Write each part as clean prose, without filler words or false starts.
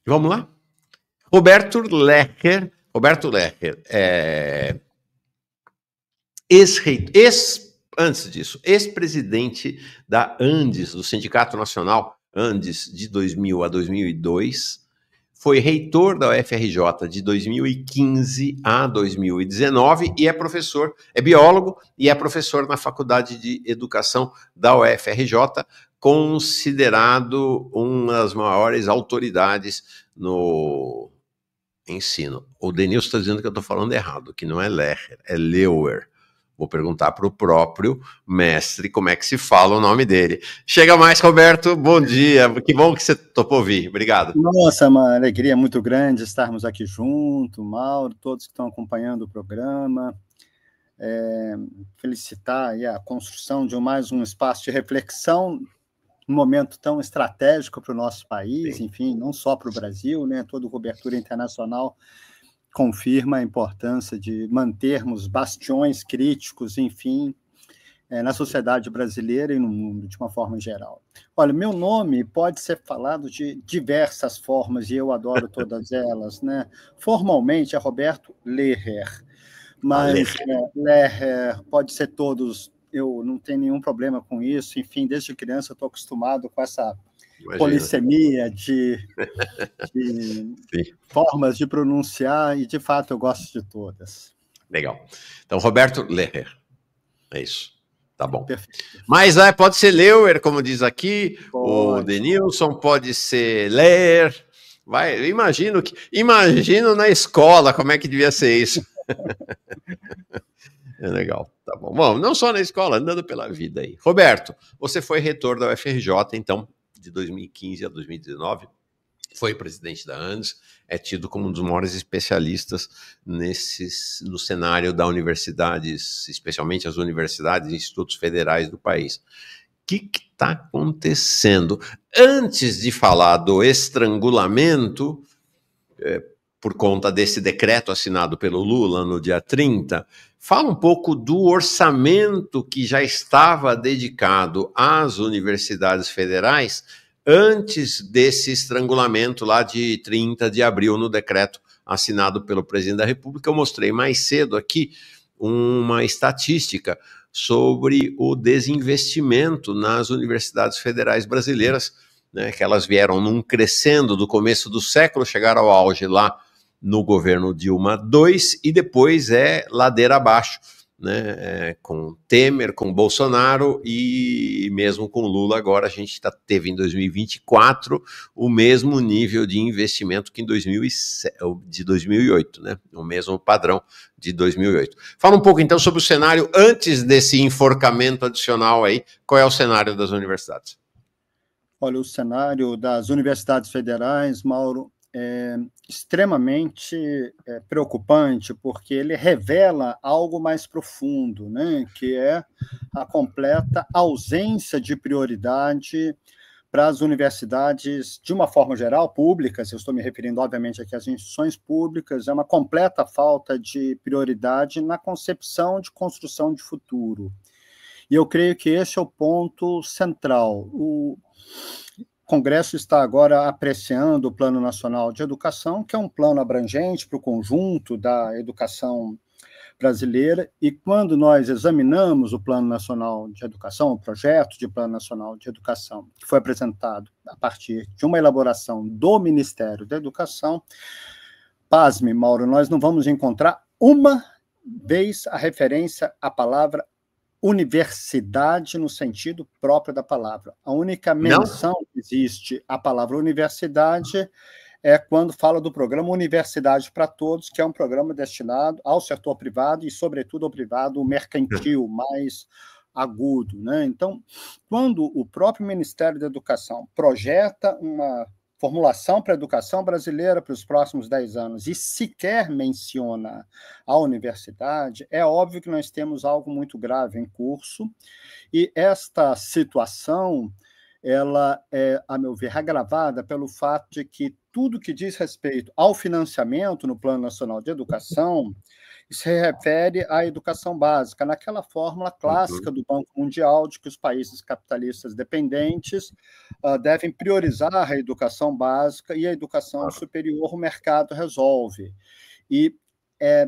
Vamos lá? Roberto Lercher é antes disso, ex-presidente da Andes, do Sindicato Nacional Andes, de 2000 a 2002, foi reitor da UFRJ de 2015 a 2019 e é professor, é biólogo e é professor na Faculdade de Educação da UFRJ, considerado uma das maiores autoridades no ensino. O Denilson está dizendo que eu estou falando errado, que não é Lercher, é Leuer. Vou perguntar para o próprio mestre como é que se fala o nome dele. Chega mais, Roberto. Bom dia. Que bom que você topou vir. Obrigado. Nossa, uma alegria muito grande estarmos aqui junto, Mauro, todos que estão acompanhando o programa. Felicitar aí a construção de mais um espaço de reflexão num momento tão estratégico para o nosso país, Sim. Enfim, não só para o Brasil, né? Toda cobertura internacional confirma a importância de mantermos bastiões críticos, enfim, na sociedade brasileira e no mundo, de uma forma geral. Olha, meu nome pode ser falado de diversas formas, e eu adoro todas elas, né? Formalmente é Roberto Lercher, mas Lercher pode ser todos, eu não tenho nenhum problema com isso, enfim, desde criança eu estou acostumado com essa polissemia de formas de pronunciar, e de fato eu gosto de todas. Legal. Então, Roberto Lercher. É isso. Tá bom. Perfeito. Mas pode ser Leuer, como diz aqui, o Denilson, pode ser Ler. Vai, imagino na escola como é que devia ser isso. É legal, tá bom. Bom, não só na escola, andando pela vida aí. Roberto, você foi reitor da UFRJ, então, de 2015 a 2019, foi presidente da Andes, é tido como um dos maiores especialistas no cenário da universidades, especialmente as universidades e institutos federais do país. O que está acontecendo? Antes de falar do estrangulamento, por conta desse decreto assinado pelo Lula no dia 30, fala um pouco do orçamento que já estava dedicado às universidades federais antes desse estrangulamento lá de 30 de abril no decreto assinado pelo presidente da República. Eu mostrei mais cedo aqui uma estatística sobre o desinvestimento nas universidades federais brasileiras, né, que elas vieram num crescendo do começo do século, chegaram ao auge lá no governo Dilma II e depois ladeira abaixo, né, com Temer, com Bolsonaro e mesmo com Lula. Agora a gente teve em 2024 o mesmo nível de investimento que em 2008, né, o mesmo padrão de 2008. Fala um pouco então sobre o cenário antes desse enforcamento adicional aí. Qual é o cenário das universidades? Olha, o cenário das universidades federais, Mauro, é extremamente preocupante, porque ele revela algo mais profundo, né? Que é a completa ausência de prioridade para as universidades, de uma forma geral, públicas. Eu estou me referindo, obviamente, aqui às instituições públicas. É uma completa falta de prioridade na concepção de construção de futuro. E eu creio que esse é o ponto central. O Congresso está agora apreciando o Plano Nacional de Educação, que é um plano abrangente para o conjunto da educação brasileira, e quando nós examinamos o Plano Nacional de Educação, o projeto de Plano Nacional de Educação, que foi apresentado a partir de uma elaboração do Ministério da Educação, pasme, Mauro, nós não vamos encontrar uma vez a referência à palavra universidade no sentido próprio da palavra. A única menção que existe à palavra universidade é quando fala do programa Universidade para Todos, que é um programa destinado ao setor privado e, sobretudo, ao privado mercantil, mais agudo, né? Então, quando o próprio Ministério da Educação projeta uma formulação para a educação brasileira para os próximos 10 anos e sequer menciona a universidade, é óbvio que nós temos algo muito grave em curso, e esta situação, ela é, a meu ver, agravada pelo fato de que tudo que diz respeito ao financiamento no Plano Nacional de Educação Isso se refere à educação básica, naquela fórmula clássica do Banco Mundial de que os países capitalistas dependentes devem priorizar a educação básica e a educação superior o mercado resolve. E é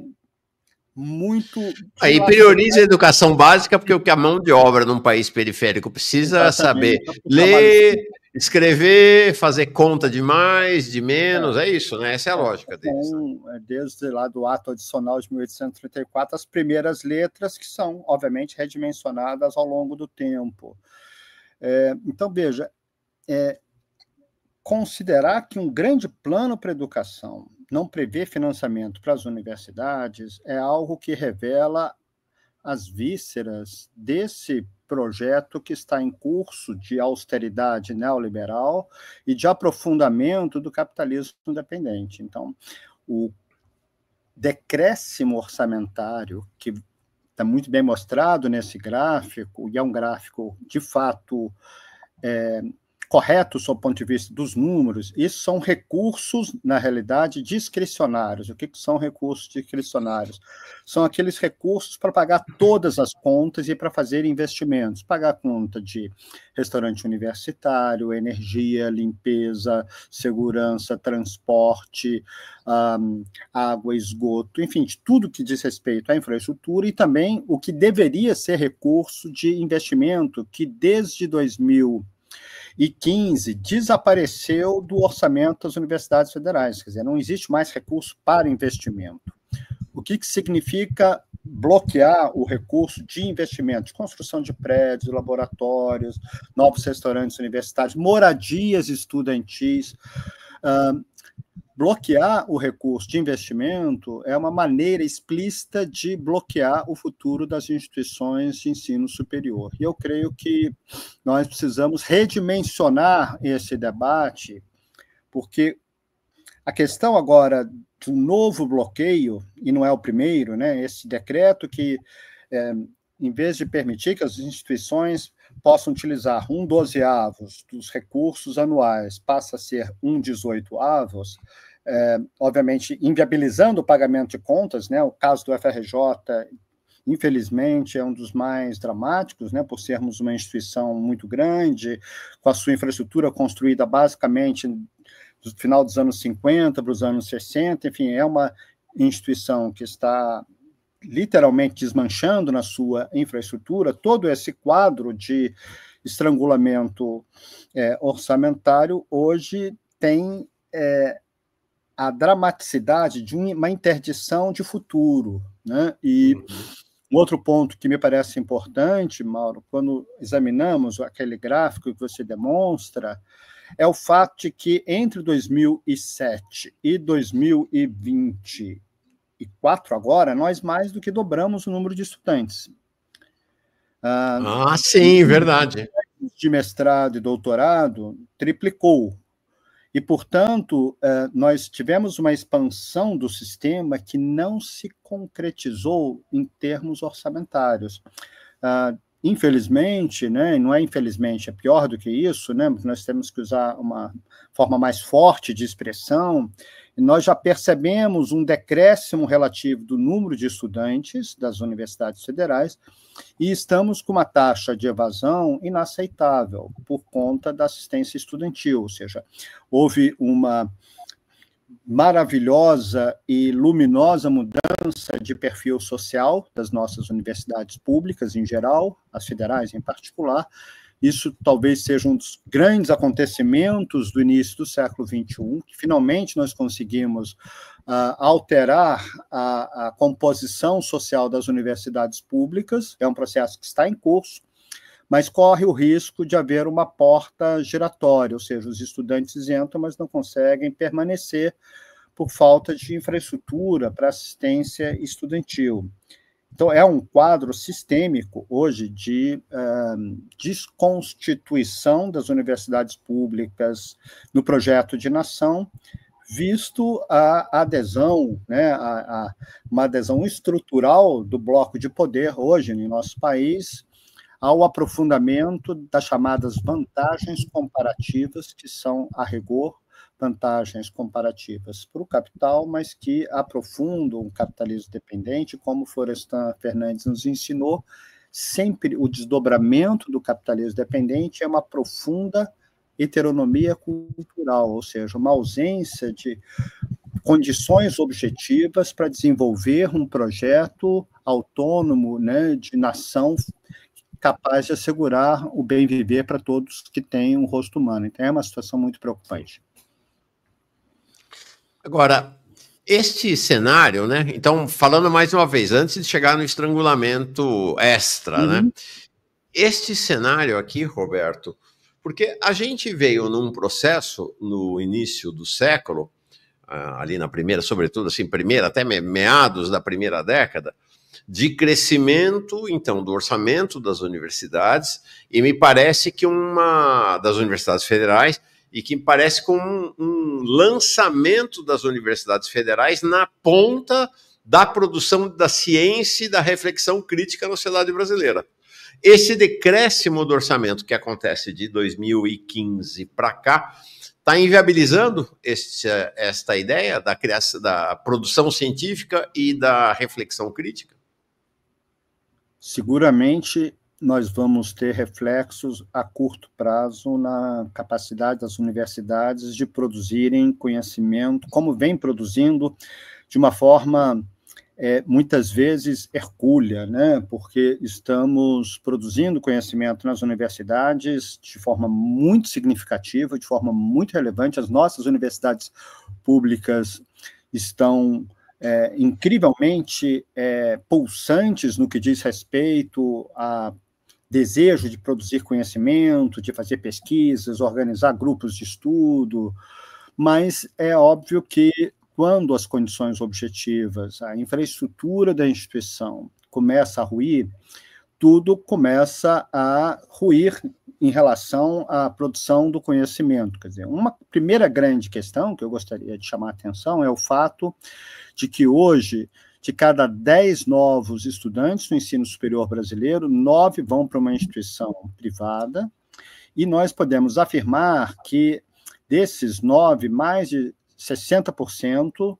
muito... Aí prioriza a educação básica, porque o que a mão de obra num país periférico precisa saber ler, escrever, fazer conta de mais, de menos, é isso, né? Essa é a lógica deles. Desde lá do ato adicional de 1834, as primeiras letras que são, obviamente, redimensionadas ao longo do tempo. Então, veja, considerar que um grande plano para a educação não prevê financiamento para as universidades é algo que revela as vísceras desse projeto que está em curso de austeridade neoliberal e de aprofundamento do capitalismo independente. Então, o decréscimo orçamentário, que está muito bem mostrado nesse gráfico, e é um gráfico, de fato, correto, sob o ponto de vista dos números, isso são recursos, na realidade, discricionários. O que são recursos discricionários? São aqueles recursos para pagar todas as contas e para fazer investimentos. Pagar a conta de restaurante universitário, energia, limpeza, segurança, transporte, água, esgoto, enfim, de tudo que diz respeito à infraestrutura e também o que deveria ser recurso de investimento, que desde 2015 desapareceu do orçamento das universidades federais, quer dizer, não existe mais recurso para investimento. O que significa bloquear o recurso de investimento, de construção de prédios, laboratórios, novos restaurantes universitários, moradias estudantis. Bloquear o recurso de investimento é uma maneira explícita de bloquear o futuro das instituições de ensino superior. E eu creio que nós precisamos redimensionar esse debate, porque a questão agora do novo bloqueio, e não é o primeiro, né, esse decreto que, em vez de permitir que as instituições possam utilizar 1/12 dos recursos anuais, passa a ser 1/18, obviamente inviabilizando o pagamento de contas, né? O caso do FRJ, infelizmente, é um dos mais dramáticos, né? Por sermos uma instituição muito grande, com a sua infraestrutura construída basicamente do final dos anos 50 para os anos 60, enfim, é uma instituição que está literalmente desmanchando na sua infraestrutura. Todo esse quadro de estrangulamento orçamentário hoje tem a dramaticidade de uma interdição de futuro, né? E um outro ponto que me parece importante, Mauro, quando examinamos aquele gráfico que você demonstra, é o fato de que entre 2007 e 2024, agora, nós mais do que dobramos o número de estudantes. Sim, verdade. De mestrado e doutorado triplicou. E, portanto, nós tivemos uma expansão do sistema que não se concretizou em termos orçamentários. Infelizmente, né, não é infelizmente, é pior do que isso, né, nós temos que usar uma forma mais forte de expressão, e nós já percebemos um decréscimo relativo do número de estudantes das universidades federais e estamos com uma taxa de evasão inaceitável por conta da assistência estudantil, ou seja, houve uma maravilhosa e luminosa mudança de perfil social das nossas universidades públicas em geral, as federais em particular. Isso talvez seja um dos grandes acontecimentos do início do século XXI, que finalmente nós conseguimos alterar a composição social das universidades públicas. É um processo que está em curso, mas corre o risco de haver uma porta giratória, ou seja, os estudantes entram, mas não conseguem permanecer por falta de infraestrutura para assistência estudantil. Então, é um quadro sistêmico hoje de desconstituição das universidades públicas no projeto de nação, visto a adesão, né, uma adesão estrutural do bloco de poder hoje em nosso país ao aprofundamento das chamadas vantagens comparativas, que são, a rigor, vantagens comparativas para o capital, mas que aprofundam o capitalismo dependente, como Florestan Fernandes nos ensinou. Sempre o desdobramento do capitalismo dependente é uma profunda heteronomia cultural, ou seja, uma ausência de condições objetivas para desenvolver um projeto autônomo, né, de nação capaz de assegurar o bem viver para todos que têm um rosto humano. Então, é uma situação muito preocupante. Agora, este cenário, né? Então, falando mais uma vez, antes de chegar no estrangulamento extra, né? Este cenário aqui, Roberto, porque a gente veio num processo no início do século, ali na primeira, sobretudo assim, até meados da primeira década, de crescimento, então, do orçamento das universidades, e me parece que das universidades federais, e que parece com um lançamento das universidades federais na ponta da produção da ciência e da reflexão crítica na sociedade brasileira. Esse decréscimo do orçamento que acontece de 2015 para cá está inviabilizando esta ideia da criação, da produção científica e da reflexão crítica? Seguramente nós vamos ter reflexos a curto prazo na capacidade das universidades de produzirem conhecimento, como vem produzindo de uma forma muitas vezes hercúlea, né? Porque estamos produzindo conhecimento nas universidades de forma muito significativa, de forma muito relevante. As nossas universidades públicas estão incrivelmente pulsantes no que diz respeito a desejo de produzir conhecimento, de fazer pesquisas, organizar grupos de estudo, mas é óbvio que quando as condições objetivas, a infraestrutura da instituição começa a ruir, tudo começa a ruir em relação à produção do conhecimento. Quer dizer, uma primeira grande questão que eu gostaria de chamar a atenção é o fato de que hoje, de cada 10 novos estudantes no ensino superior brasileiro, 9 vão para uma instituição privada, e nós podemos afirmar que desses 9, mais de 60%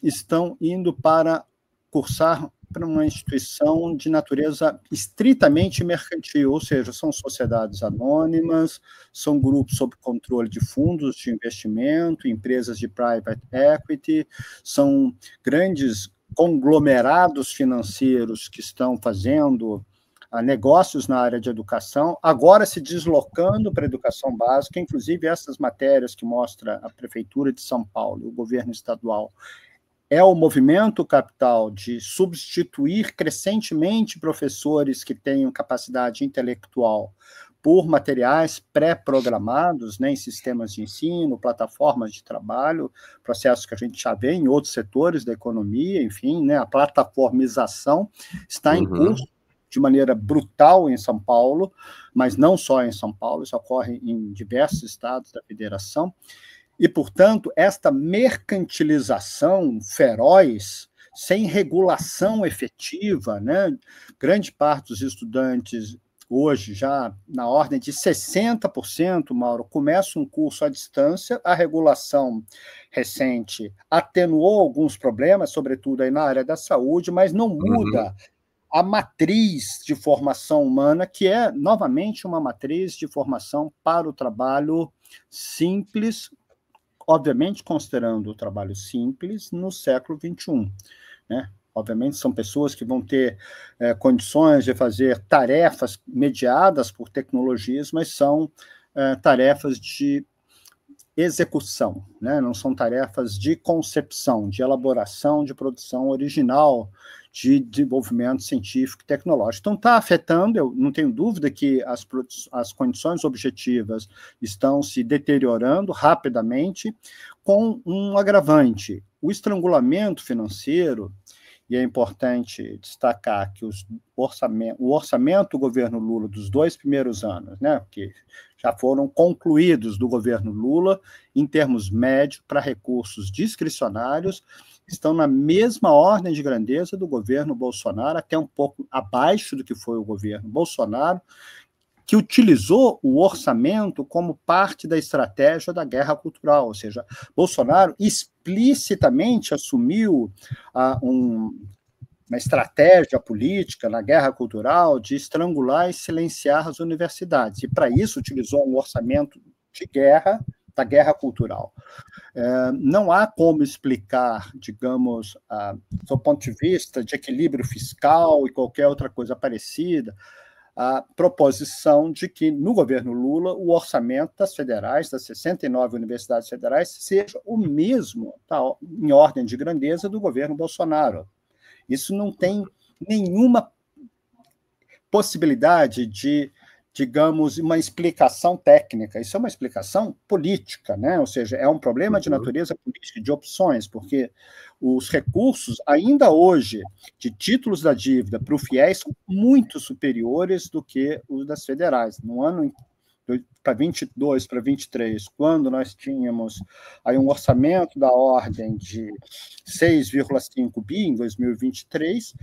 estão indo para cursar para uma instituição de natureza estritamente mercantil, ou seja, são sociedades anônimas, são grupos sob controle de fundos de investimento, empresas de private equity, são grandes conglomerados financeiros que estão fazendo negócios na área de educação, agora se deslocando para a educação básica, inclusive essas matérias que mostra a Prefeitura de São Paulo, o governo estadual, é o movimento capital de substituir crescentemente professores que tenham capacidade intelectual por materiais pré-programados, né, em sistemas de ensino, plataformas de trabalho, processos que a gente já vê em outros setores da economia, enfim, né, a plataformização está em curso de maneira brutal em São Paulo, mas não só em São Paulo, isso ocorre em diversos estados da federação. E, portanto, esta mercantilização feroz, sem regulação efetiva, né? Grande parte dos estudantes, hoje, já na ordem de 60%, Mauro, começa um curso à distância. A regulação recente atenuou alguns problemas, sobretudo aí na área da saúde, mas não muda a matriz de formação humana, que é, novamente, uma matriz de formação para o trabalho simples, obviamente considerando o trabalho simples no século XXI, né? Obviamente são pessoas que vão ter condições de fazer tarefas mediadas por tecnologias, mas são tarefas de execução, né? Não são tarefas de concepção, de elaboração, de produção original, de desenvolvimento científico e tecnológico. Então, está afetando, eu não tenho dúvida que as condições objetivas estão se deteriorando rapidamente, com um agravante. O estrangulamento financeiro, e é importante destacar que o orçamento do governo Lula dos 2 primeiros anos, né, que já foram concluídos do governo Lula, em termos médios, para recursos discricionários, estão na mesma ordem de grandeza do governo Bolsonaro, até um pouco abaixo do que foi o governo Bolsonaro, que utilizou o orçamento como parte da estratégia da guerra cultural, ou seja, Bolsonaro explicitamente assumiu uma estratégia política na guerra cultural de estrangular e silenciar as universidades, e para isso utilizou um orçamento de guerra, da guerra cultural. Não há como explicar, digamos, do ponto de vista de equilíbrio fiscal e qualquer outra coisa parecida, a proposição de que, no governo Lula, o orçamento das federais, das 69 universidades federais, seja o mesmo, tá, em ordem de grandeza, do governo Bolsonaro. Isso não tem nenhuma possibilidade de, digamos, uma explicação técnica. Isso é uma explicação política, né? Ou seja, é um problema de natureza política, de opções, porque os recursos, ainda hoje, de títulos da dívida para o FIES são muito superiores do que os das federais. No ano para 22, para 23, quando nós tínhamos aí um orçamento da ordem de 6,5 bi em 2023,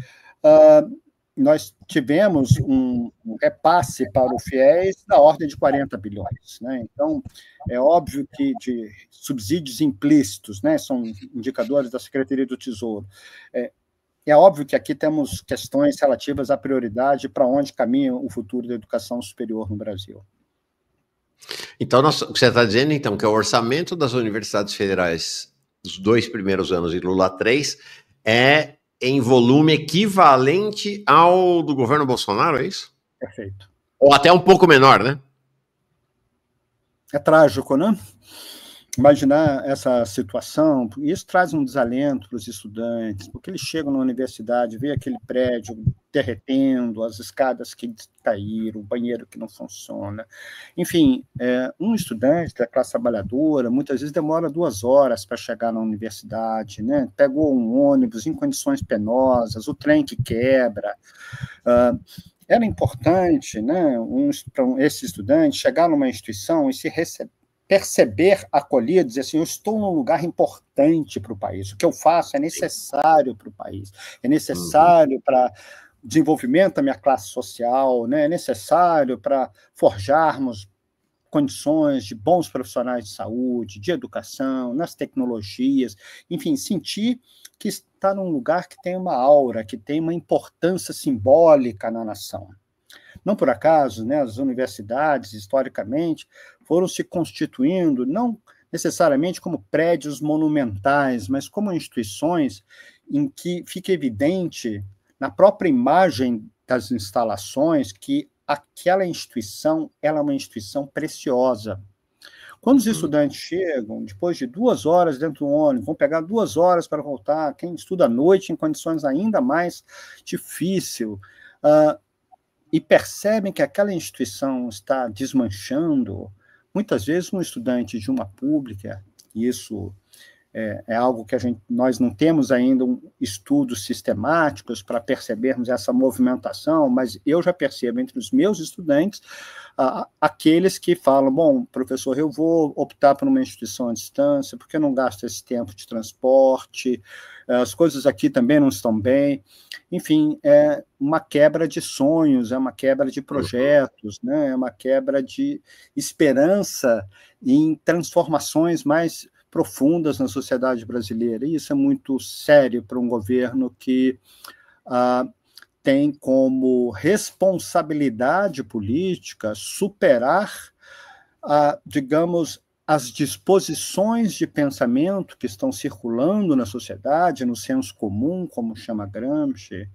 nós tivemos um repasse para o FIES da ordem de 40 bilhões. Né? Então, é óbvio que de subsídios implícitos, né, são indicadores da Secretaria do Tesouro, é óbvio que aqui temos questões relativas à prioridade para onde caminha o futuro da educação superior no Brasil. Então, você está dizendo, então, que o orçamento das universidades federais dos 2 primeiros anos de Lula 3 é em volume equivalente ao do governo Bolsonaro, é isso? Perfeito. Ou até um pouco menor, né? É trágico, né? Imaginar essa situação, isso traz um desalento para os estudantes, porque eles chegam na universidade, vê aquele prédio derretendo, as escadas que caíram, o banheiro que não funciona. Enfim, um estudante da classe trabalhadora, muitas vezes demora 2 horas para chegar na universidade, né? Pegou um ônibus em condições penosas, o trem que quebra. Era importante, né, para esse estudante chegar numa instituição e se perceber acolhido, dizer assim, eu estou num lugar importante para o país, o que eu faço é necessário para o país, é necessário para o desenvolvimento da minha classe social, né? É necessário para forjarmos condições de bons profissionais de saúde, de educação, nas tecnologias, enfim, sentir que está num lugar que tem uma aura, que tem uma importância simbólica na nação. Não por acaso, né, as universidades, historicamente, foram se constituindo, não necessariamente como prédios monumentais, mas como instituições em que fica evidente, na própria imagem das instalações, que aquela instituição ela é uma instituição preciosa. Quando os estudantes chegam, depois de 2 horas dentro do ônibus, vão pegar 2 horas para voltar, quem estuda à noite em condições ainda mais difíceis, e percebem que aquela instituição está desmanchando, muitas vezes um estudante de uma pública, e isso é algo que nós não temos ainda estudos sistemáticos para percebermos essa movimentação, mas eu já percebo entre os meus estudantes aqueles que falam, bom, professor, eu vou optar por uma instituição à distância, porque eu não gasto esse tempo de transporte, as coisas aqui também não estão bem. Enfim, é uma quebra de sonhos, é uma quebra de projetos, né? É uma quebra de esperança em transformações mais profundas na sociedade brasileira. E isso é muito sério para um governo que tem como responsabilidade política superar, digamos, as disposições de pensamento que estão circulando na sociedade, no senso comum, como chama Gramsci,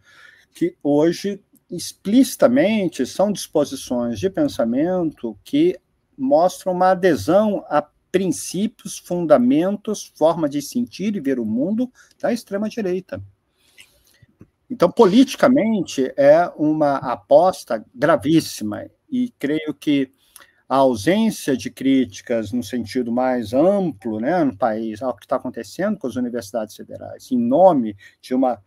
que hoje, explicitamente, são disposições de pensamento que mostram uma adesão a princípios, fundamentos, forma de sentir e ver o mundo da extrema-direita. Então, politicamente, é uma aposta gravíssima, e creio que a ausência de críticas no sentido mais amplo, né, no país, ao que está acontecendo com as universidades federais, em nome de uma,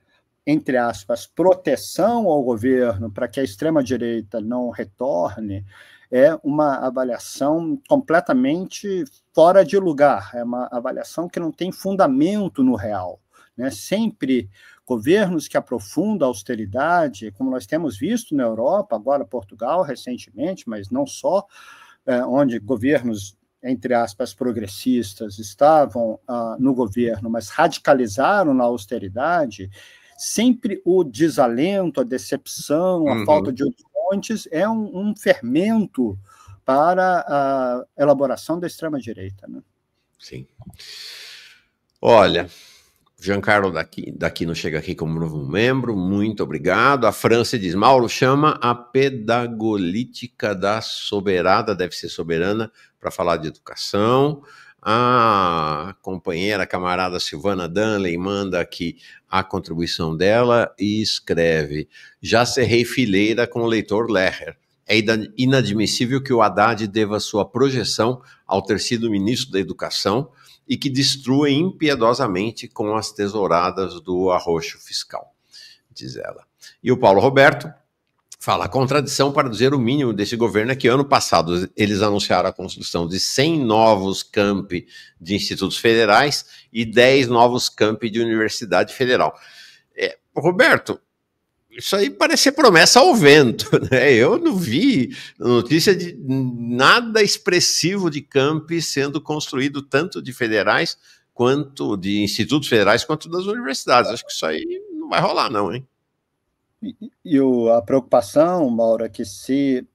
entre aspas, proteção ao governo para que a extrema-direita não retorne, é uma avaliação completamente fora de lugar, é uma avaliação que não tem fundamento no real. né? Sempre governos que aprofundam a austeridade, como nós temos visto na Europa, agora Portugal recentemente, mas não só, onde governos, entre aspas, progressistas estavam no governo, mas radicalizaram na austeridade, sempre o desalento, a decepção, a falta de horizontes é um fermento para a elaboração da extrema-direita, né? Sim. Olha, Giancarlo daqui não chega aqui como novo membro, muito obrigado. A França diz, Mauro, chama a pedagolítica da soberana, deve ser soberana, para falar de educação. A companheira, a camarada Silvana Danley manda aqui a contribuição dela e escreve, já cerrei fileira com o leitor Lerrer. É inadmissível que o Haddad deva sua projeção ao ter sido ministro da Educação e que destrua impiedosamente com as tesouradas do arroxo fiscal, diz ela. E o Paulo Roberto fala, a contradição, para dizer o mínimo, desse governo é que ano passado eles anunciaram a construção de 100 novos campi de institutos federais e 10 novos campi de Universidade Federal. Roberto, isso aí parece ser promessa ao vento, né? Eu não vi notícia de nada expressivo de campi sendo construído, tanto de federais, quanto de institutos federais, quanto das universidades. Acho que isso aí não vai rolar, não, hein? E a preocupação, Mauro, é que se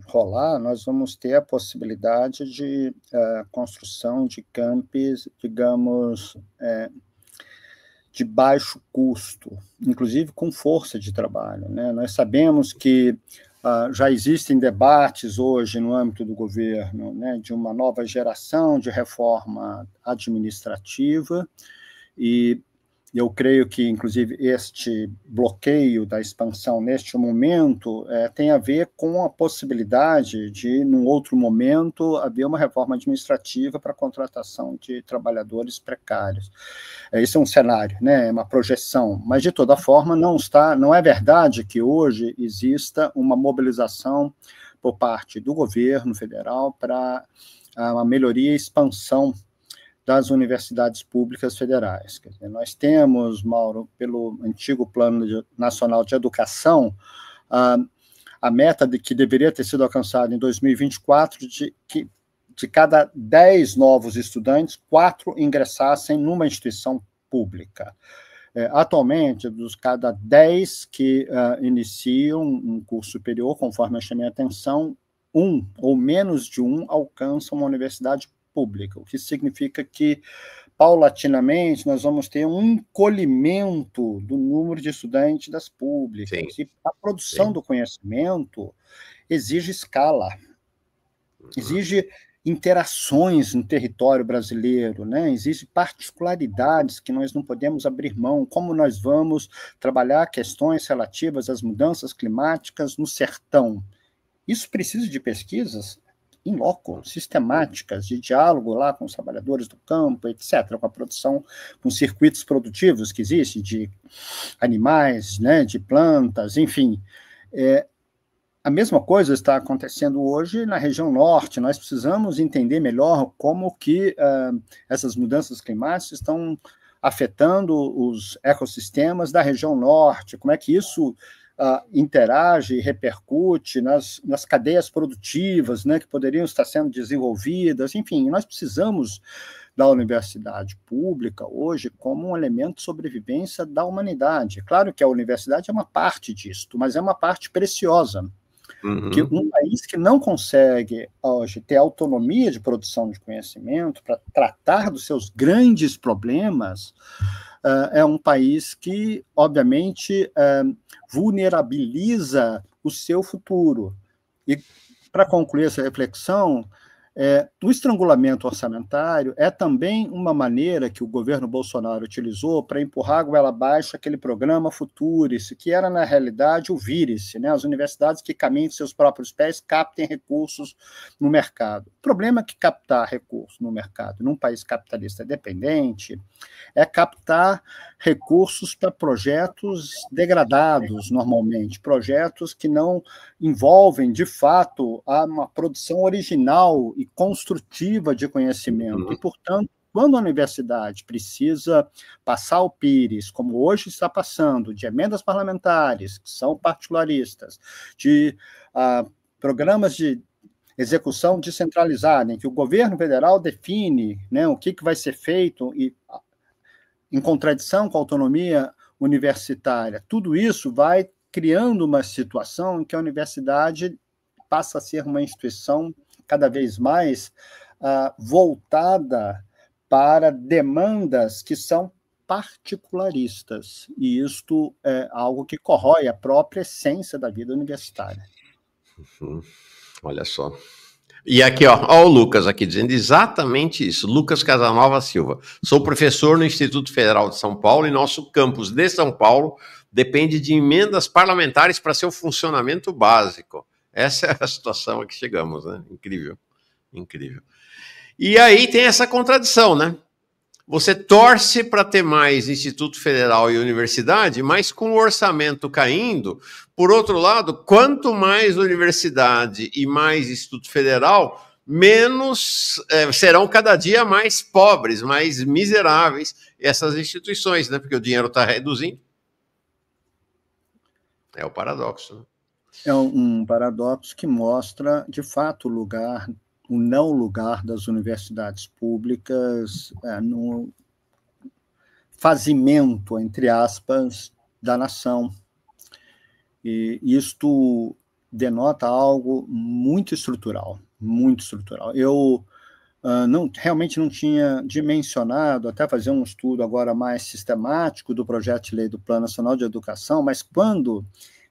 rolar, nós vamos ter a possibilidade de construção de campos, digamos, de baixo custo, inclusive com força de trabalho, né? Nós sabemos que já existem debates hoje no âmbito do governo, né, de uma nova geração de reforma administrativa, e eu creio que, inclusive, este bloqueio da expansão neste momento tem a ver com a possibilidade de, num outro momento, haver uma reforma administrativa para a contratação de trabalhadores precários. Esse é um cenário, né, uma projeção, mas, de toda forma, não é verdade que hoje exista uma mobilização por parte do governo federal para uma melhoria e expansão das universidades públicas federais. Quer dizer, nós temos, Mauro, pelo antigo Plano Nacional de Educação, a meta que deveria ter sido alcançada em 2024 de cada 10 novos estudantes, 4 ingressassem numa instituição pública. Atualmente, dos cada 10 que iniciam um curso superior, conforme eu chamei a atenção, 1 ou menos de 1 alcançam uma universidade pública, o que significa que, paulatinamente, nós vamos ter um encolhimento do número de estudantes das públicas. Sim. E a produção do conhecimento exige escala, exige interações no território brasileiro, né? Existem particularidades que nós não podemos abrir mão, como nós vamos trabalhar questões relativas às mudanças climáticas no sertão. Isso precisa de pesquisas in loco, sistemáticas, de diálogo lá com os trabalhadores do campo, etc., com a produção, com circuitos produtivos que existem, de animais, né, de plantas, enfim. A mesma coisa está acontecendo hoje na região norte. Nós precisamos entender melhor como que essas mudanças climáticas estão afetando os ecossistemas da região norte, como é que isso interage e repercute nas cadeias produtivas, né, que poderiam estar sendo desenvolvidas. Enfim, nós precisamos da universidade pública hoje como um elemento de sobrevivência da humanidade. Claro que a universidade é uma parte disto, mas é uma parte preciosa. Que um país que não consegue hoje ter autonomia de produção de conhecimento para tratar dos seus grandes problemas é um país que, obviamente, vulnerabiliza o seu futuro. E, para concluir essa reflexão, o estrangulamento orçamentário é também uma maneira que o governo Bolsonaro utilizou para empurrar a goela abaixo aquele programa Futurice, que era, na realidade, o Vire-se, né? As universidades que caminham de seus próprios pés captem recursos no mercado. O problema é que captar recursos no mercado num país capitalista dependente é captar recursos para projetos degradados, normalmente, projetos que não envolvem, de fato, uma produção original e construtiva de conhecimento, e, portanto, quando a universidade precisa passar o PIRES, como hoje está passando, de emendas parlamentares, que são particularistas, de programas de execução descentralizada, em que o governo federal define, né, o que vai ser feito, e em contradição com a autonomia universitária, tudo isso vai criando uma situação em que a universidade passa a ser uma instituição cada vez mais voltada para demandas que são particularistas, e isto é algo que corrói a própria essência da vida universitária. Olha só. E aqui, ó o Lucas aqui dizendo exatamente isso. Lucas Casanova Silva. Sou professor no Instituto Federal de São Paulo e nosso campus de São Paulo depende de emendas parlamentares para seu funcionamento básico. Essa é a situação a que chegamos, né? Incrível, incrível. E aí tem essa contradição, né? Você torce para ter mais Instituto Federal e universidade, mas com o orçamento caindo, por outro lado, quanto mais universidade e mais Instituto Federal, menos serão cada dia mais pobres, mais miseráveis essas instituições, né? Porque o dinheiro está reduzindo. É o paradoxo, né? É um paradoxo que mostra, de fato, o não lugar das universidades públicas no fazimento, entre aspas, da nação. E isto denota algo muito estrutural, muito estrutural. Eu realmente não tinha dimensionado, até fazer um estudo agora mais sistemático do projeto de lei do Plano Nacional de Educação, mas quando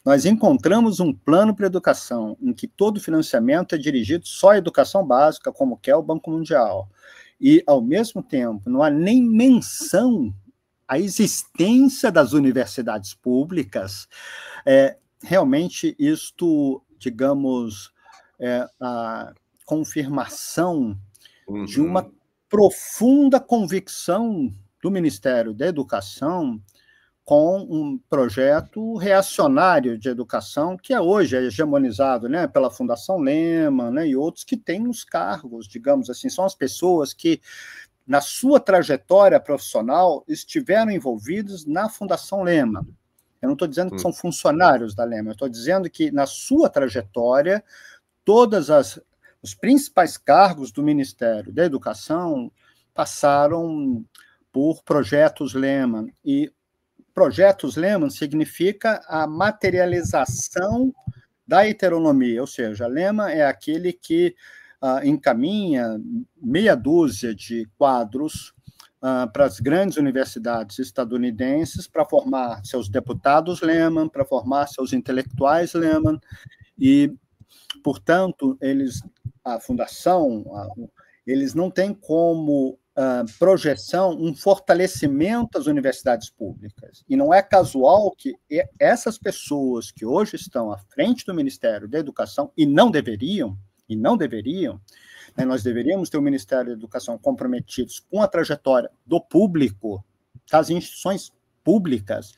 nós encontramos um plano para a educação em que todo o financiamento é dirigido só à educação básica, como quer o Banco Mundial, e, ao mesmo tempo, não há nem menção à existência das universidades públicas, realmente isto, digamos, a confirmação de uma profunda convicção do Ministério da Educação com um projeto reacionário de educação, que hoje é hegemonizado, né, pela Fundação Lehman, né, e outros que têm os cargos, digamos assim, são as pessoas que, na sua trajetória profissional, estiveram envolvidos na Fundação Lehman. Eu não estou dizendo que são funcionários da Lehman, eu estou dizendo que, na sua trajetória, os principais cargos do Ministério da Educação passaram por projetos Lehman, e projetos Lehman significa a materialização da heteronomia, ou seja, Lehman é aquele que encaminha meia dúzia de quadros para as grandes universidades estadunidenses para formar seus deputados Lehman, para formar seus intelectuais Lehman, e, portanto, a fundação, eles não têm como projeção um fortalecimento das universidades públicas. E não é casual que essas pessoas que hoje estão à frente do Ministério da Educação, e não deveriam, né, nós deveríamos ter o Ministério da Educação comprometidos com a trajetória do público, das instituições públicas.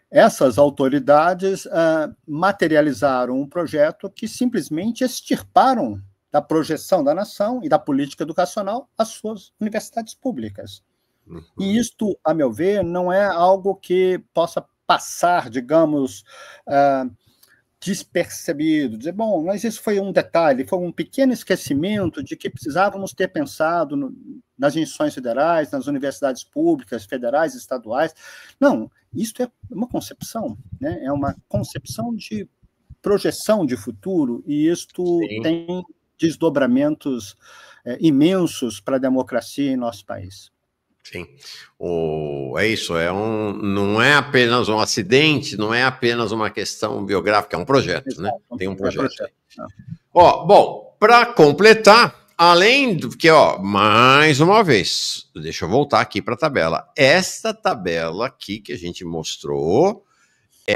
Essas autoridades materializaram um projeto que simplesmente extirparam da projeção da nação e da política educacional as suas universidades públicas. E isto, a meu ver, não é algo que possa passar, digamos, despercebido, dizer, bom, mas isso foi um detalhe, foi um pequeno esquecimento de que precisávamos ter pensado nas instituições federais, nas universidades públicas, federais, estaduais. Não, isso é uma concepção, né? É uma concepção de projeção de futuro, e isto tem desdobramentos imensos para a democracia em nosso país. Sim, é isso, não é apenas um acidente, não é apenas uma questão biográfica, é um projeto, exato, né? Tem um projeto. Bom, para completar, além do que, mais uma vez, deixa eu voltar aqui para a tabela. Esta tabela aqui que a gente mostrou,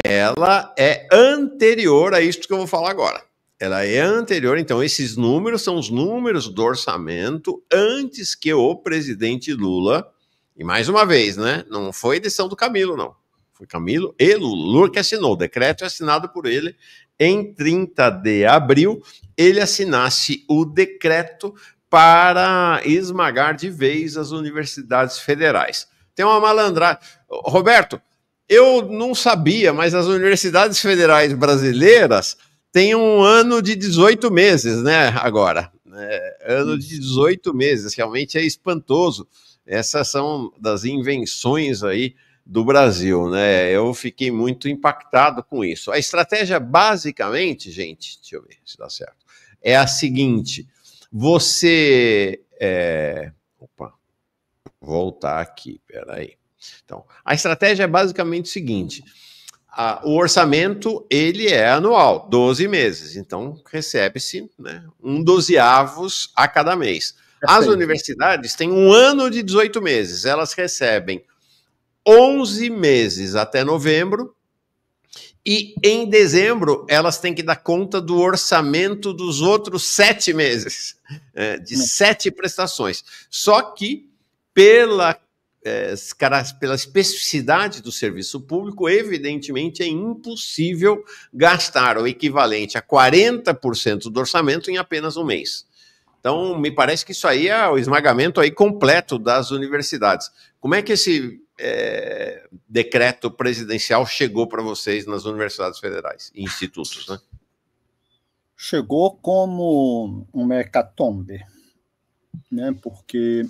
ela é anterior a isso que eu vou falar agora. Ela é anterior, então esses números são os números do orçamento antes que o presidente Lula, e mais uma vez, né, não foi edição do Camilo, não. Foi Camilo e Lula que assinou. O decreto é assinado por ele em 30 de abril. Ele assinasse o decreto para esmagar de vez as universidades federais. Tem uma malandragem. Roberto, eu não sabia, mas as universidades federais brasileiras têm um ano de 18 meses, né? Agora. Ano de 18 meses, realmente é espantoso. Essas são das invenções aí do Brasil, né? Eu fiquei muito impactado com isso. A estratégia, basicamente, gente, deixa eu ver se dá certo, é a seguinte: você. Opa, voltar aqui, peraí. Então, a estratégia é basicamente o seguinte: o orçamento ele é anual, 12 meses, então recebe-se, né, um dozeavos a cada mês. As universidades têm um ano de 18 meses, elas recebem 11 meses até novembro, e em dezembro elas têm que dar conta do orçamento dos outros 7 meses, de 7 prestações. Só que pela especificidade do serviço público, evidentemente é impossível gastar o equivalente a 40% do orçamento em apenas um mês. Então, me parece que isso aí é o esmagamento aí completo das universidades. Como é que esse decreto presidencial chegou para vocês nas universidades federais e institutos, né? Chegou como uma hecatombe, né? Porque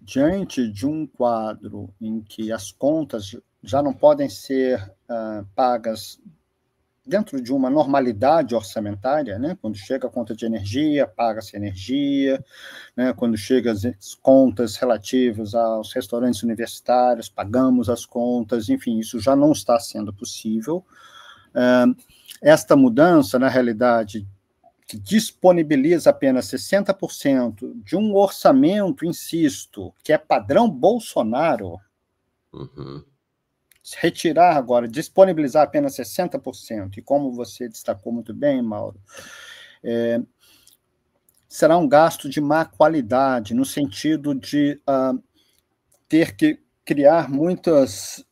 diante de um quadro em que as contas já não podem ser pagas dentro de uma normalidade orçamentária, né? Quando chega a conta de energia, paga-se energia, né? Quando chegam as contas relativas aos restaurantes universitários, pagamos as contas, enfim, isso já não está sendo possível. Esta mudança, na realidade, que disponibiliza apenas 60% de um orçamento, insisto, que é padrão Bolsonaro, retirar agora, disponibilizar apenas 60%, e como você destacou muito bem, Mauro, será um gasto de má qualidade, no sentido de ter que criar muitas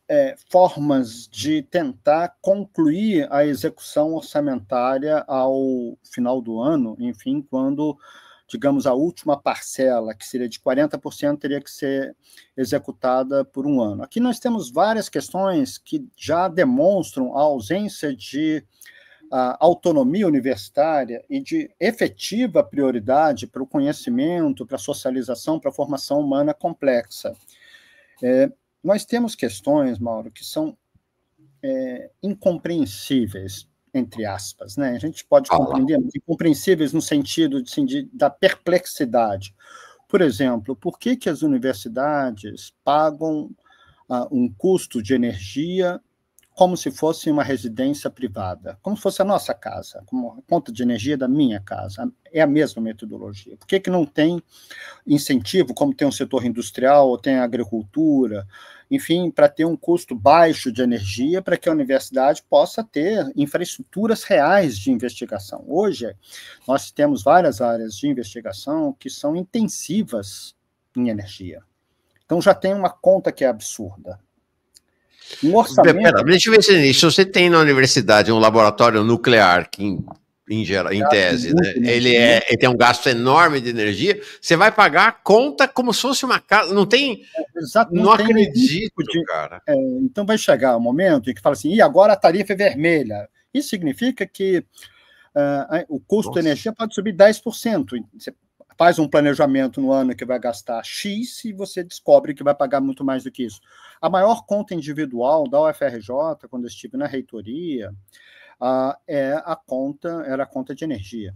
formas de tentar concluir a execução orçamentária ao final do ano, enfim, quando, digamos, a última parcela, que seria de 40%, teria que ser executada por um ano. Aqui nós temos várias questões que já demonstram a ausência de autonomia universitária e de efetiva prioridade para o conhecimento, para a socialização, para a formação humana complexa. Nós temos questões, Mauro, que são incompreensíveis, entre aspas, né? A gente pode compreender, mas incompreensíveis no sentido da perplexidade. Por exemplo, por que as universidades pagam um custo de energia como se fosse uma residência privada, como se fosse a nossa casa, como a conta de energia da minha casa? É a mesma metodologia. Por que não tem incentivo, como tem o setor industrial, ou tem a agricultura, enfim, para ter um custo baixo de energia, para que a universidade possa ter infraestruturas reais de investigação? Hoje, nós temos várias áreas de investigação que são intensivas em energia. Então, já tem uma conta que é absurda. Um orçamento... Pera, deixa eu ver se você tem na universidade um laboratório nuclear que, em tese, né? Ele tem um gasto enorme de energia, você vai pagar a conta como se fosse uma casa, não tem... não acredito, cara. Então vai chegar um momento em que fala assim, e agora a tarifa é vermelha. Isso significa que o custo da energia pode subir 10%. Você faz um planejamento no ano que vai gastar X e você descobre que vai pagar muito mais do que isso. A maior conta individual da UFRJ, quando eu estive na reitoria, era a conta de energia.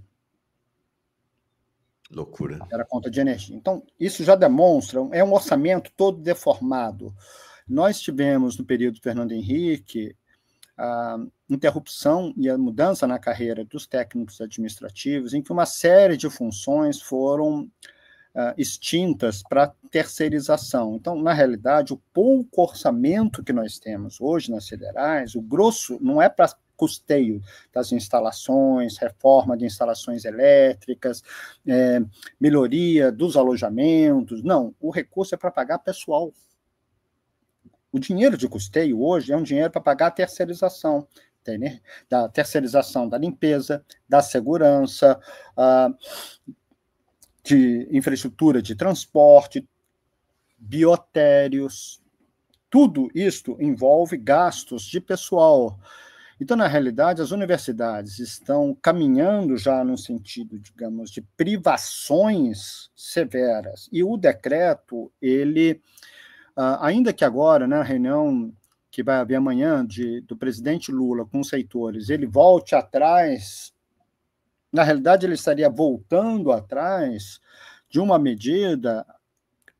Loucura. Era a conta de energia. Então, isso já demonstra, é um orçamento todo deformado. Nós tivemos, no período do Fernando Henrique, a interrupção e a mudança na carreira dos técnicos administrativos, em que uma série de funções foram extintas para terceirização. Então, na realidade, o pouco orçamento que nós temos hoje nas federais, o grosso não é para custeio das instalações, reforma de instalações elétricas, melhoria dos alojamentos, não, o recurso é para pagar pessoal. O dinheiro de custeio hoje é um dinheiro para pagar a terceirização, da terceirização da limpeza, da segurança, de infraestrutura de transporte, biotérios, tudo isto envolve gastos de pessoal. Então, na realidade, as universidades estão caminhando já no sentido, digamos, de privações severas. E o decreto, ele, ainda que agora, na reunião que vai haver amanhã do presidente Lula com os reitores, ele volte atrás, na realidade, ele estaria voltando atrás de uma medida,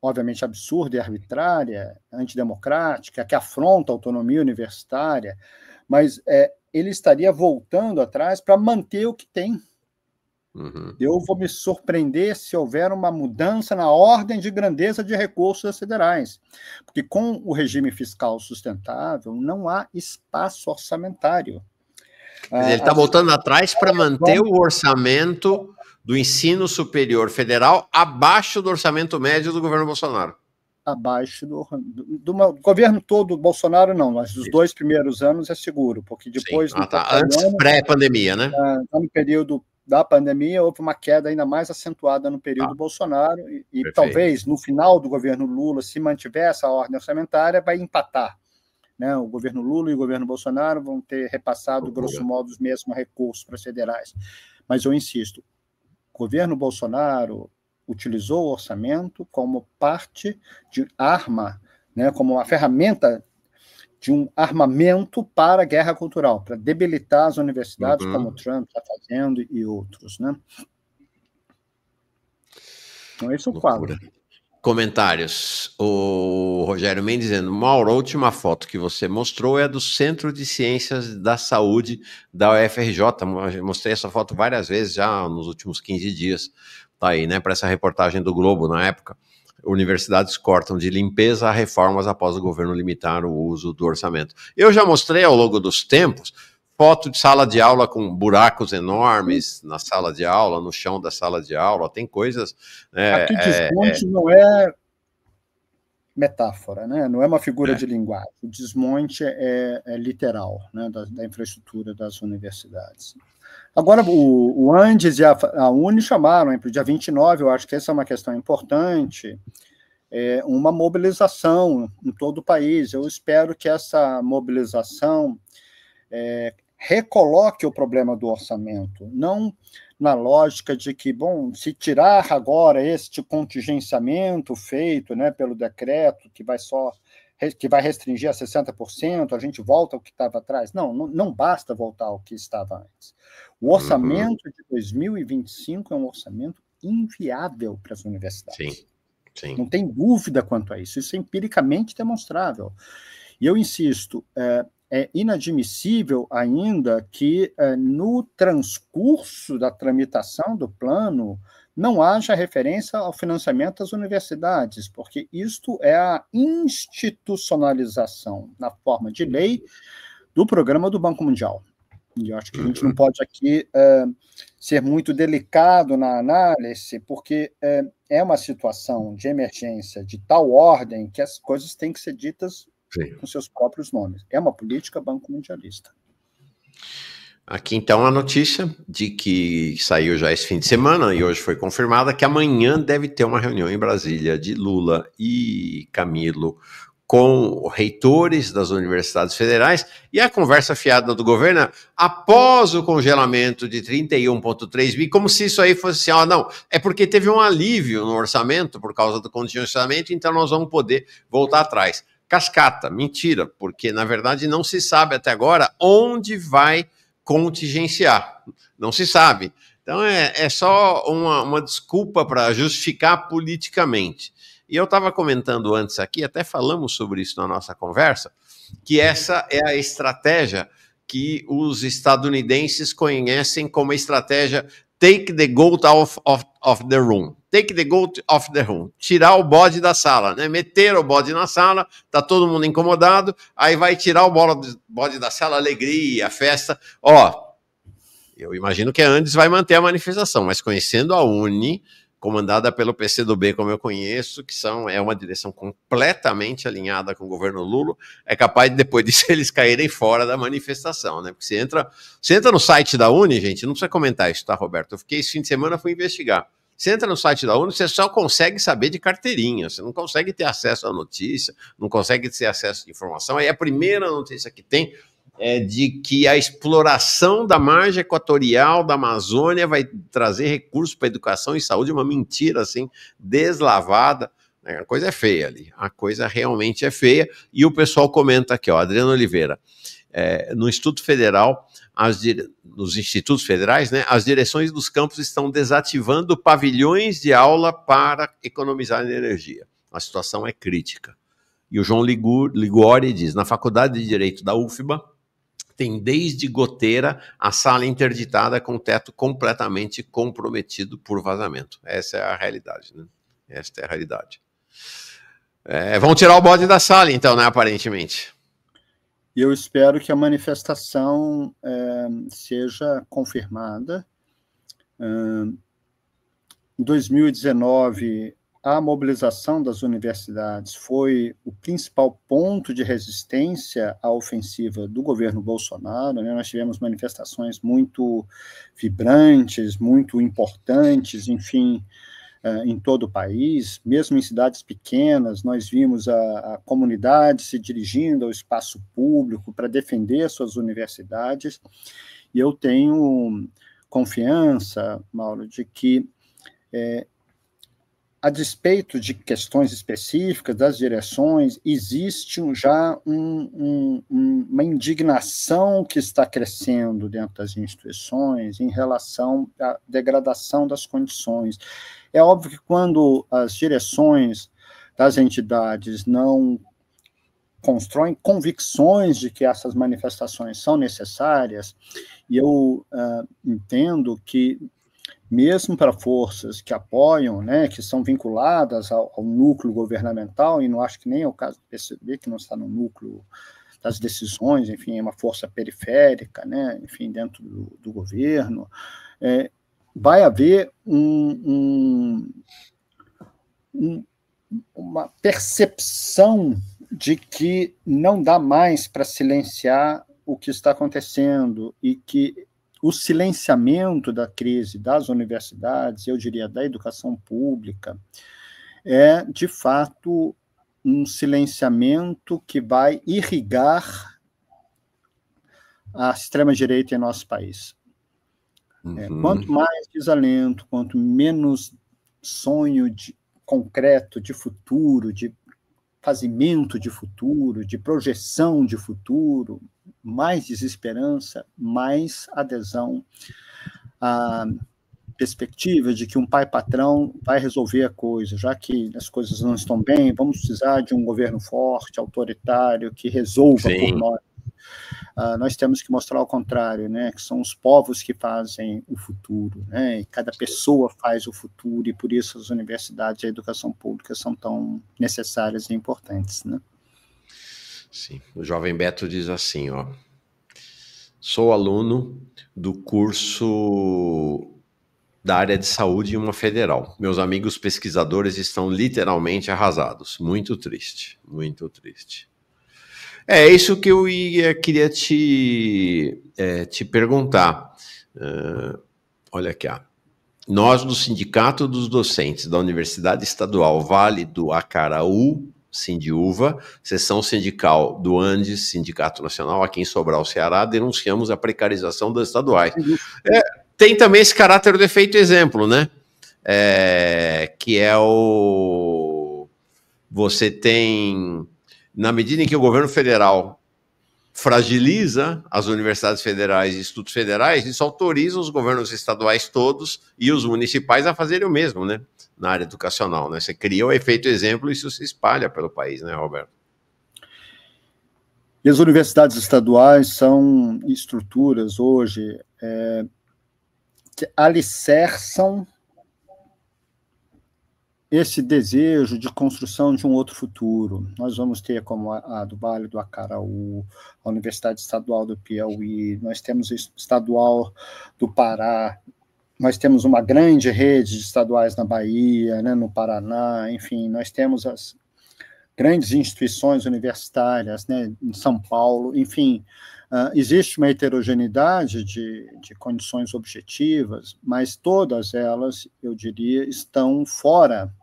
obviamente absurda e arbitrária, antidemocrática, que afronta a autonomia universitária, mas ele estaria voltando atrás para manter o que tem. Uhum. Eu vou me surpreender se houver uma mudança na ordem de grandeza de recursos federais, porque com o regime fiscal sustentável não há espaço orçamentário. Mas ele está voltando atrás para manter o orçamento do ensino superior federal abaixo do orçamento médio do governo Bolsonaro. Abaixo do governo todo, Bolsonaro não, mas os 2 primeiros anos é seguro, porque depois... Antes, pré-pandemia, né? No período da pandemia, houve uma queda ainda mais acentuada no período Bolsonaro, e talvez no final do governo Lula, se mantiver essa ordem orçamentária, vai empatar. Né? O governo Lula e o governo Bolsonaro vão ter repassado, grosso modo, os mesmos recursos para as federais. Mas eu insisto, o governo Bolsonaro utilizou o orçamento como parte de arma, né, como uma ferramenta de um armamento para a guerra cultural, para debilitar as universidades, como o Trump está fazendo e outros. Né? Então, esse é o quadro. Comentários. O Rogério Mendes dizendo: Mauro, a última foto que você mostrou é do Centro de Ciências da Saúde da UFRJ. Eu mostrei essa foto várias vezes já nos últimos 15 dias. Tá aí, né? Para essa reportagem do Globo na época. Universidades cortam de limpeza a reformas após o governo limitar o uso do orçamento. Eu já mostrei ao longo dos tempos foto de sala de aula com buracos enormes na sala de aula, no chão da sala de aula, tem coisas... Aqui desmonte não é metáfora, né? Não é uma figura de linguagem. O desmonte é literal, né? da infraestrutura das universidades. Agora, o Andes e a Uni chamaram para o dia 29, eu acho que essa é uma questão importante, uma mobilização em todo o país. Eu espero que essa mobilização recoloque o problema do orçamento, não na lógica de que, bom, se tirar agora este contingenciamento feito, né, pelo decreto, que vai restringir a 60%, a gente volta ao que estava atrás. Não basta voltar ao que estava antes. O orçamento de 2025 é um orçamento inviável para as universidades. Sim. Não tem dúvida quanto a isso. Isso é empiricamente demonstrável. E eu insisto, é inadmissível ainda que no transcurso da tramitação do plano não haja referência ao financiamento das universidades, porque isto é a institucionalização, na forma de lei, do programa do Banco Mundial. E eu acho que a gente não pode aqui ser muito delicado na análise, porque é uma situação de emergência de tal ordem que as coisas têm que ser ditas com seus próprios nomes. É uma política banco mundialista. Aqui, então, a notícia de que saiu já esse fim de semana, e hoje foi confirmada, que amanhã deve ter uma reunião em Brasília de Lula e Camilo com reitores das universidades federais, e a conversa fiada do governo após o congelamento de 31,3 bi, como se isso aí fosse assim, não, é porque teve um alívio no orçamento por causa do contingenciamento, então nós vamos poder voltar atrás. Cascata, mentira, porque na verdade não se sabe até agora onde vai contingenciar, não se sabe. Então é só uma desculpa para justificar politicamente. E eu estava comentando antes aqui, até falamos sobre isso na nossa conversa, que essa é a estratégia que os estadunidenses conhecem como a estratégia take the goat out of the room. Take the goat off the room. Tirar o bode da sala, né? Meter o bode na sala, tá todo mundo incomodado, aí vai tirar o bode da sala, alegria, festa. Eu imagino que a Andes vai manter a manifestação, mas conhecendo a Uni, comandada pelo PCdoB, como eu conheço, que é uma direção completamente alinhada com o governo Lula, é capaz de, depois disso, eles caírem fora da manifestação, né? Porque você entra no site da Uni, gente, não precisa comentar isso, tá, Roberto? Eu fiquei esse fim de semana, fui investigar. Você entra no site da ONU, você só consegue saber de carteirinha, você não consegue ter acesso à notícia, não consegue ter acesso à informação. Aí a primeira notícia que tem é de que a exploração da margem equatorial da Amazônia vai trazer recursos para educação e saúde, uma mentira assim, deslavada. A coisa é feia ali, a coisa realmente é feia. E o pessoal comenta aqui, ó, Adriano Oliveira, no Instituto Federal, nos institutos federais, né, as direções dos campos estão desativando pavilhões de aula para economizar energia. A situação é crítica. E o João Ligori diz, na Faculdade de Direito da UFBA, tem desde goteira a sala interditada com o teto completamente comprometido por vazamento. Essa é a realidade, né? Esta é a realidade. Vão tirar o bode da sala, então, né, aparentemente. E eu espero que a manifestação seja confirmada. Em 2019, a mobilização das universidades foi o principal ponto de resistência à ofensiva do governo Bolsonaro, né? Nós tivemos manifestações muito vibrantes, muito importantes, enfim, em todo o país, mesmo em cidades pequenas, nós vimos a comunidade se dirigindo ao espaço público para defender suas universidades, e eu tenho confiança, Mauro, de que, a despeito de questões específicas das direções, existe já uma indignação que está crescendo dentro das instituições em relação à degradação das condições. É óbvio que quando as direções das entidades não constroem convicções de que essas manifestações são necessárias, e eu entendo que, mesmo para forças que apoiam, né, que são vinculadas ao núcleo governamental, e não acho que nem é o caso do PCB, que não está no núcleo das decisões, enfim, é uma força periférica, né, enfim, dentro do governo, vai haver uma percepção de que não dá mais para silenciar o que está acontecendo e que o silenciamento da crise das universidades, eu diria da educação pública, é, de fato, um silenciamento que vai irrigar a extrema-direita em nosso país. Quanto mais desalento, quanto menos sonho concreto de futuro, de fazimento de futuro, de projeção de futuro, mais desesperança, mais adesão à perspectiva de que um pai patrão vai resolver a coisa, já que as coisas não estão bem, vamos precisar de um governo forte, autoritário, que resolva por nós. Nós temos que mostrar ao contrário, né, que são os povos que fazem o futuro, né, e cada pessoa faz o futuro, e por isso as universidades e a educação pública são tão necessárias e importantes, né? Sim, o jovem Beto diz assim, ó, sou aluno do curso da área de saúde em uma federal. Meus amigos pesquisadores estão literalmente arrasados. Muito triste, muito triste. É isso que eu queria te perguntar. Olha aqui, ó. Nós, do Sindicato dos Docentes da Universidade Estadual Vale do Acaraú, Sindiúva, seção sindical do Andes, Sindicato Nacional, aqui em Sobral, Ceará, denunciamos a precarização das estaduais. Tem também esse caráter do efeito exemplo, né? Que é o... Você tem... Na medida em que o governo federal fragiliza as universidades federais e institutos federais, isso autoriza os governos estaduais todos e os municipais a fazerem o mesmo, né? Na área educacional, né? Você cria o efeito exemplo e isso se espalha pelo país, né, Roberto? E as universidades estaduais são estruturas hoje que alicerçam esse desejo de construção de um outro futuro. Nós vamos ter como a do Vale do Acaraú, a Universidade Estadual do Piauí, nós temos a Estadual do Pará, nós temos uma grande rede de estaduais na Bahia, né, no Paraná, enfim, nós temos as grandes instituições universitárias, né, em São Paulo, enfim, existe uma heterogeneidade de condições objetivas, mas todas elas, eu diria, estão fora,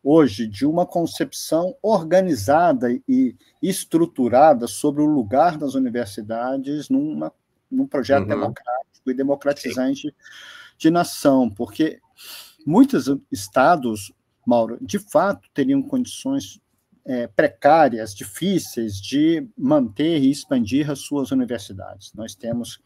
hoje, de uma concepção organizada e estruturada sobre o lugar das universidades num projeto democrático e democratizante de nação, porque muitos estados, Mauro, de fato, teriam condições precárias, difíceis de manter e expandir as suas universidades. Nós temos,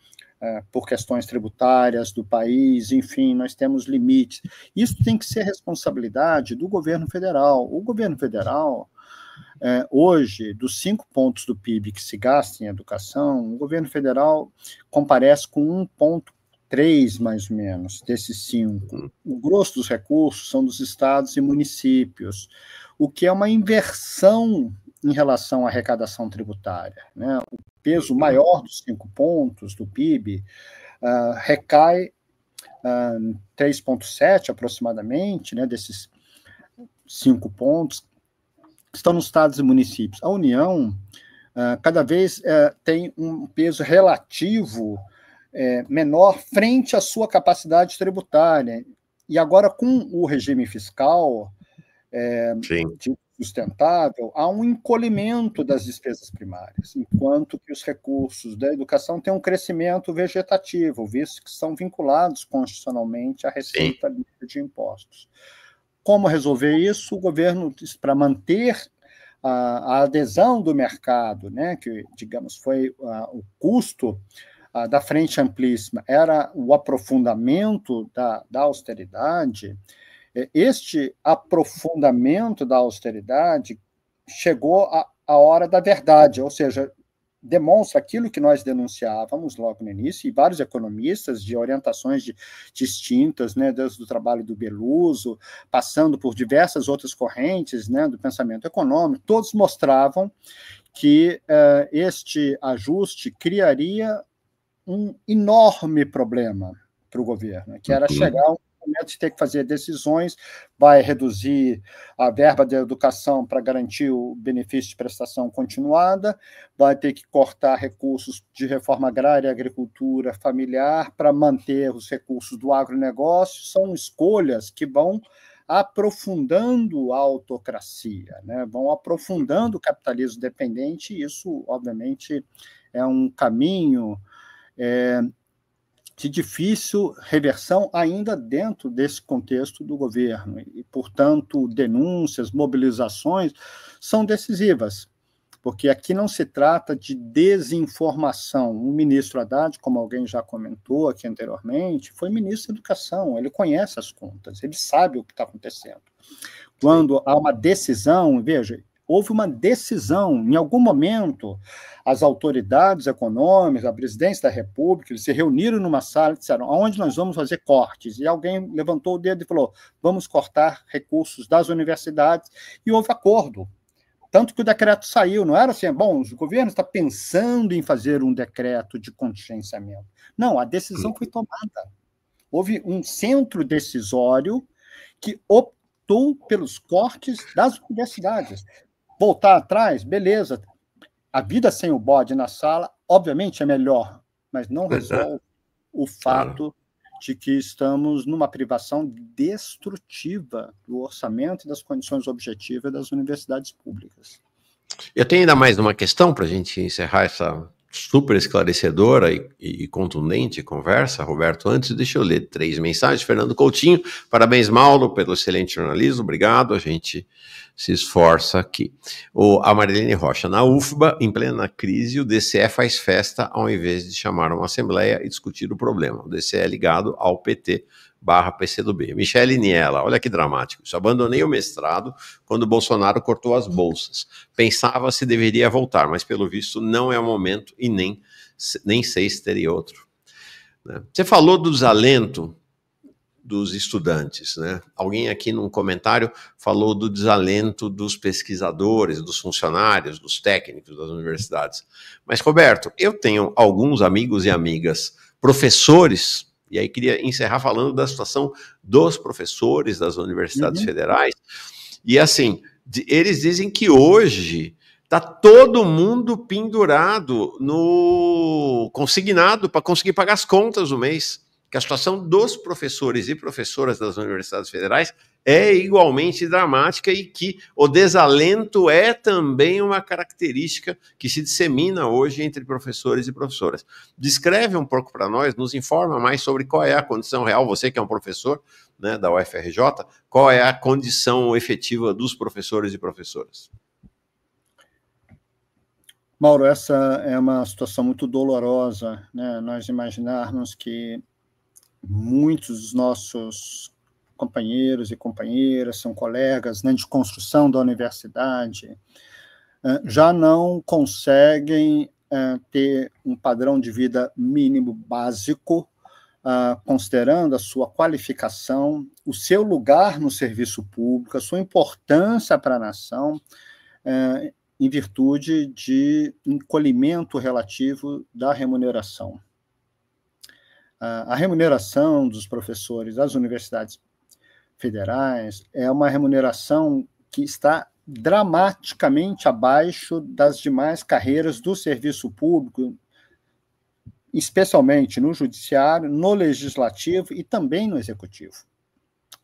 por questões tributárias do país, enfim, nós temos limites. Isso tem que ser responsabilidade do governo federal. O governo federal, hoje, dos 5 pontos do PIB que se gasta em educação, o governo federal comparece com 1,3, mais ou menos, desses 5. O grosso dos recursos são dos estados e municípios, o que é uma inversão em relação à arrecadação tributária, né? O peso maior dos 5 pontos do PIB recai 3,7 aproximadamente, né, desses 5 pontos, estão nos estados e municípios. A União, cada vez tem um peso relativo menor frente à sua capacidade tributária. E agora, com o regime fiscal sustentável, há um encolhimento das despesas primárias, enquanto que os recursos da educação têm um crescimento vegetativo, visto que são vinculados constitucionalmente à receita livre de impostos. Como resolver isso? O governo, para manter a adesão do mercado, né, que, digamos, foi o custo da Frente Amplíssima, era o aprofundamento da austeridade. Este aprofundamento da austeridade chegou à hora da verdade, ou seja, demonstra aquilo que nós denunciávamos logo no início, e vários economistas de orientações distintas, né, desde o trabalho do Beluso, passando por diversas outras correntes, né, do pensamento econômico, todos mostravam que este ajuste criaria um enorme problema para o governo, que era chegar a um momento de ter que fazer decisões, vai reduzir a verba da educação para garantir o benefício de prestação continuada, vai ter que cortar recursos de reforma agrária e agricultura familiar para manter os recursos do agronegócio. São escolhas que vão aprofundando a autocracia, né? Vão aprofundando o capitalismo dependente, e isso, obviamente, é um caminho de difícil reversão ainda dentro desse contexto do governo. E, portanto, denúncias, mobilizações são decisivas, porque aqui não se trata de desinformação. O ministro Haddad, como alguém já comentou aqui anteriormente, foi ministro da Educação, ele conhece as contas, ele sabe o que está acontecendo. Quando há uma decisão, veja, houve uma decisão, em algum momento, as autoridades econômicas, a presidência da República, eles se reuniram numa sala e disseram, aonde nós vamos fazer cortes? E alguém levantou o dedo e falou, vamos cortar recursos das universidades, e houve acordo. Tanto que o decreto saiu, não era assim, bom, o governo está pensando em fazer um decreto de contingenciamento. Não, a decisão foi tomada. Houve um centro decisório que optou pelos cortes das universidades. Voltar atrás, beleza, a vida sem o bode na sala, obviamente, é melhor, mas não resolve o fato de que estamos numa privação destrutiva do orçamento e das condições objetivas das universidades públicas. Eu tenho ainda mais uma questão para a gente encerrar essa super esclarecedora e contundente conversa, Roberto. Antes, deixa eu ler 3 mensagens. Fernando Coutinho, parabéns, Mauro, pelo excelente jornalismo, obrigado, a gente se esforça aqui. A Marilene Rocha, na UFBA, em plena crise, o DCE faz festa ao invés de chamar uma assembleia e discutir o problema. O DCE é ligado ao PT/PCdoB. Michele Niela, olha que dramático. Isso, abandonei o mestrado quando Bolsonaro cortou as bolsas. Pensava se deveria voltar, mas pelo visto não é o momento e nem sei se teria outro. Né? Você falou do desalento dos estudantes, né? Alguém aqui num comentário falou do desalento dos pesquisadores, dos funcionários, dos técnicos das universidades. Mas, Roberto, eu tenho alguns amigos e amigas professores, e aí queria encerrar falando da situação dos professores das universidades federais, e assim, Eles dizem que hoje está todo mundo pendurado no consignado para conseguir pagar as contas do mês. Que a situação dos professores e professoras das universidades federais é igualmente dramática e que o desalento é também uma característica que se dissemina hoje entre professores e professoras. Descreve um pouco para nós, nos informa mais sobre qual é a condição real, você que é um professor, né, da UFRJ, qual é a condição efetiva dos professores e professoras? Mauro, essa é uma situação muito dolorosa, né? Nós imaginarmos que muitos dos nossos companheiros e companheiras são colegas, né, de construção da universidade, já não conseguem ter um padrão de vida mínimo básico, considerando a sua qualificação, o seu lugar no serviço público, a sua importância para a nação, em virtude de encolhimento relativo da remuneração. A remuneração dos professores das universidades federais é uma remuneração que está dramaticamente abaixo das demais carreiras do serviço público, especialmente no judiciário, no legislativo e também no executivo.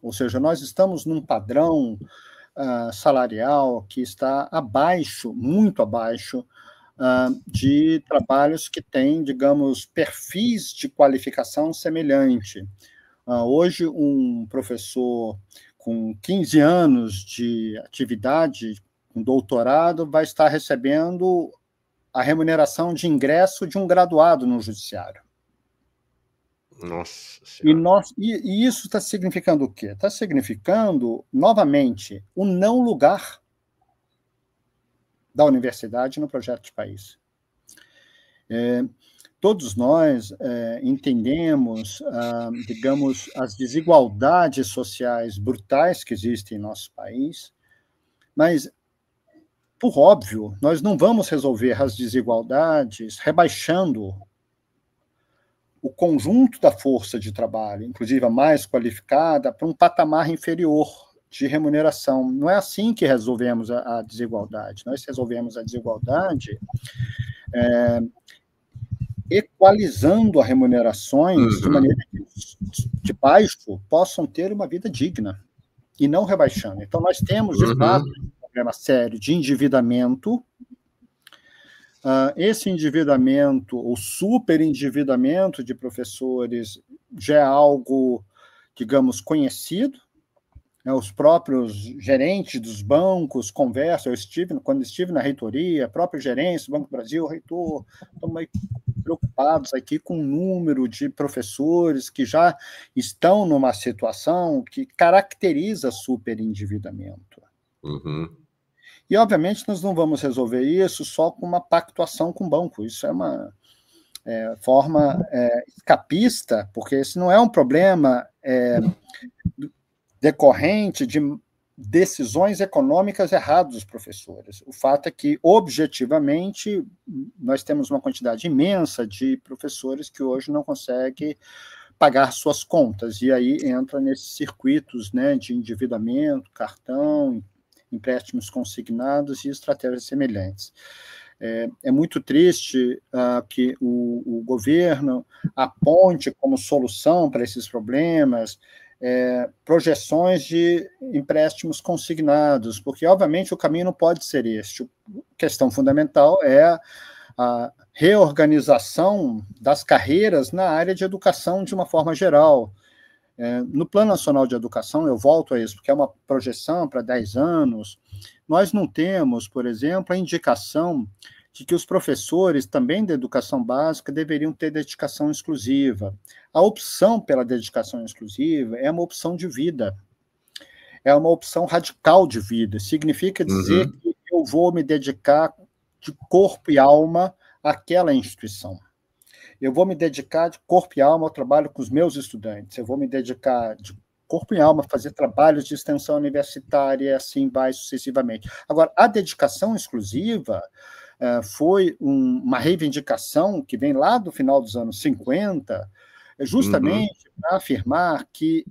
Ou seja, nós estamos num padrão salarial que está abaixo, muito abaixo, de trabalhos que têm, digamos, perfis de qualificação semelhante. Hoje, um professor com 15 anos de atividade, um doutorado, vai estar recebendo a remuneração de ingresso de um graduado no judiciário. Nossa Senhora. E isso está significando o quê? Está significando, novamente, o não lugar da universidade no projeto de país. Todos nós entendemos, digamos, as desigualdades sociais brutais que existem em nosso país, mas, por óbvio, nós não vamos resolver as desigualdades rebaixando o conjunto da força de trabalho, inclusive a mais qualificada, para um patamar inferior de remuneração. Não é assim que resolvemos a desigualdade. Nós resolvemos a desigualdade equalizando as remunerações de maneira que os de baixo possam ter uma vida digna e não rebaixando. Então, nós temos, de fato, um problema sério de endividamento. Esse endividamento, ou superendividamento de professores, já é algo, digamos, conhecido. Os próprios gerentes dos bancos conversam. Quando estive na reitoria, a própria gerência do Banco do Brasil, reitor, estamos preocupados aqui com o número de professores que já estão numa situação que caracteriza superendividamento. E, obviamente, nós não vamos resolver isso só com uma pactuação com o banco. Isso é uma forma escapista, porque esse não é um problema decorrente de decisões econômicas erradas dos professores. O fato é que, objetivamente, nós temos uma quantidade imensa de professores que hoje não conseguem pagar suas contas, e aí entra nesses circuitos, né, de endividamento, cartão, empréstimos consignados e estratégias semelhantes. É muito triste que o governo aponte como solução para esses problemas projeções de empréstimos consignados, porque, obviamente, o caminho não pode ser este. A questão fundamental é a reorganização das carreiras na área de educação de uma forma geral. No Plano Nacional de Educação, eu volto a isso, porque é uma projeção para 10 anos, nós não temos, por exemplo, a indicação de que os professores, também da educação básica, deveriam ter dedicação exclusiva. A opção pela dedicação exclusiva é uma opção de vida, é uma opção radical de vida. Significa dizer que eu vou me dedicar de corpo e alma àquela instituição. Eu vou me dedicar de corpo e alma ao trabalho com os meus estudantes. Eu vou me dedicar de corpo e alma a fazer trabalhos de extensão universitária, e assim vai sucessivamente. Agora, a dedicação exclusiva foi uma reivindicação que vem lá do final dos anos 50, justamente para afirmar que,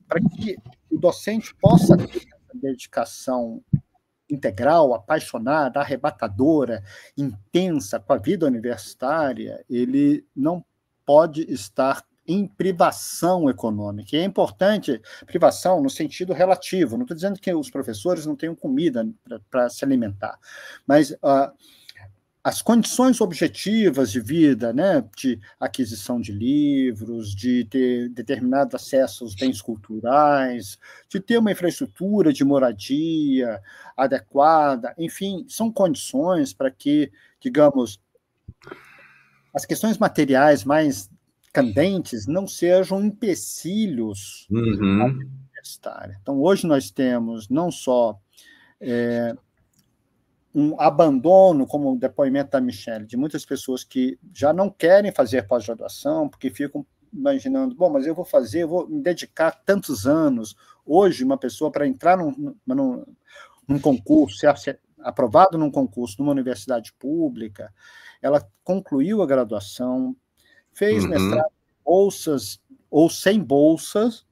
para que o docente possa ter essa dedicação integral, apaixonada, arrebatadora, intensa com a vida universitária, ele não pode estar em privação econômica. E é importante, privação no sentido relativo, não estou dizendo que os professores não tenham comida para se alimentar, mas as condições objetivas de vida, né, de aquisição de livros, de ter determinado acesso aos bens culturais, de ter uma infraestrutura de moradia adequada, enfim, são condições para que, digamos, as questões materiais mais candentes não sejam empecilhos à vida universitária. Então, hoje nós temos não só um abandono, como o depoimento da Michelle, de muitas pessoas que já não querem fazer pós-graduação, porque ficam imaginando, bom, mas eu vou me dedicar tantos anos. Hoje, uma pessoa, para entrar num concurso, ser aprovado num concurso numa universidade pública, ela concluiu a graduação, fez mestrado, bolsas ou sem bolsas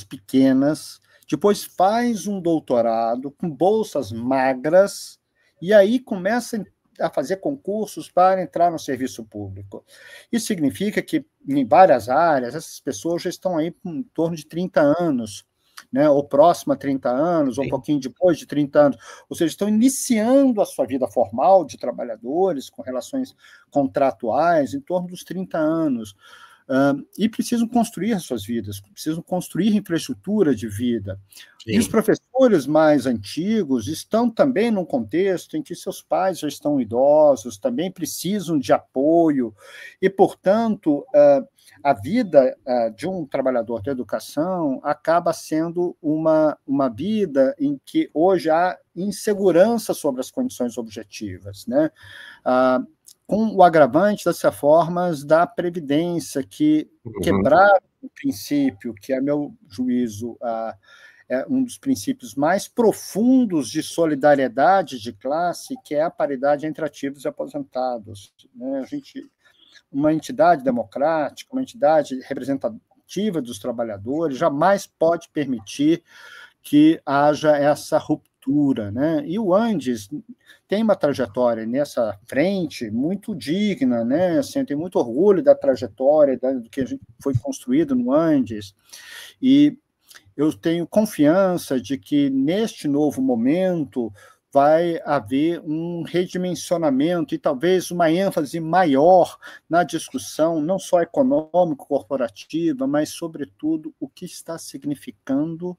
pequenas, depois faz um doutorado com bolsas magras, e aí começa a fazer concursos para entrar no serviço público. Isso significa que, em várias áreas, essas pessoas já estão aí em torno de 30 anos, né, ou próximo a 30 anos, ou um pouquinho depois de 30 anos, ou seja, estão iniciando a sua vida formal de trabalhadores, com relações contratuais, em torno dos 30 anos. E precisam construir as suas vidas, precisam construir infraestrutura de vida. Sim. E os professores mais antigos estão também num contexto em que seus pais já estão idosos, também precisam de apoio, e, portanto, a vida de um trabalhador da educação acaba sendo uma vida em que hoje há insegurança sobre as condições objetivas, né? Com o agravante das reformas da Previdência, que quebraram o princípio, que, a meu juízo, é um dos princípios mais profundos de solidariedade de classe, que é a paridade entre ativos e aposentados. Né? Uma entidade democrática, uma entidade representativa dos trabalhadores, jamais pode permitir que haja essa ruptura, né? E o Andes tem uma trajetória nessa frente muito digna, né? Assim, tem muito orgulho da trajetória, do que foi construído no Andes, e eu tenho confiança de que, neste novo momento, vai haver um redimensionamento e talvez uma ênfase maior na discussão, não só econômico-corporativa, mas, sobretudo, o que está significando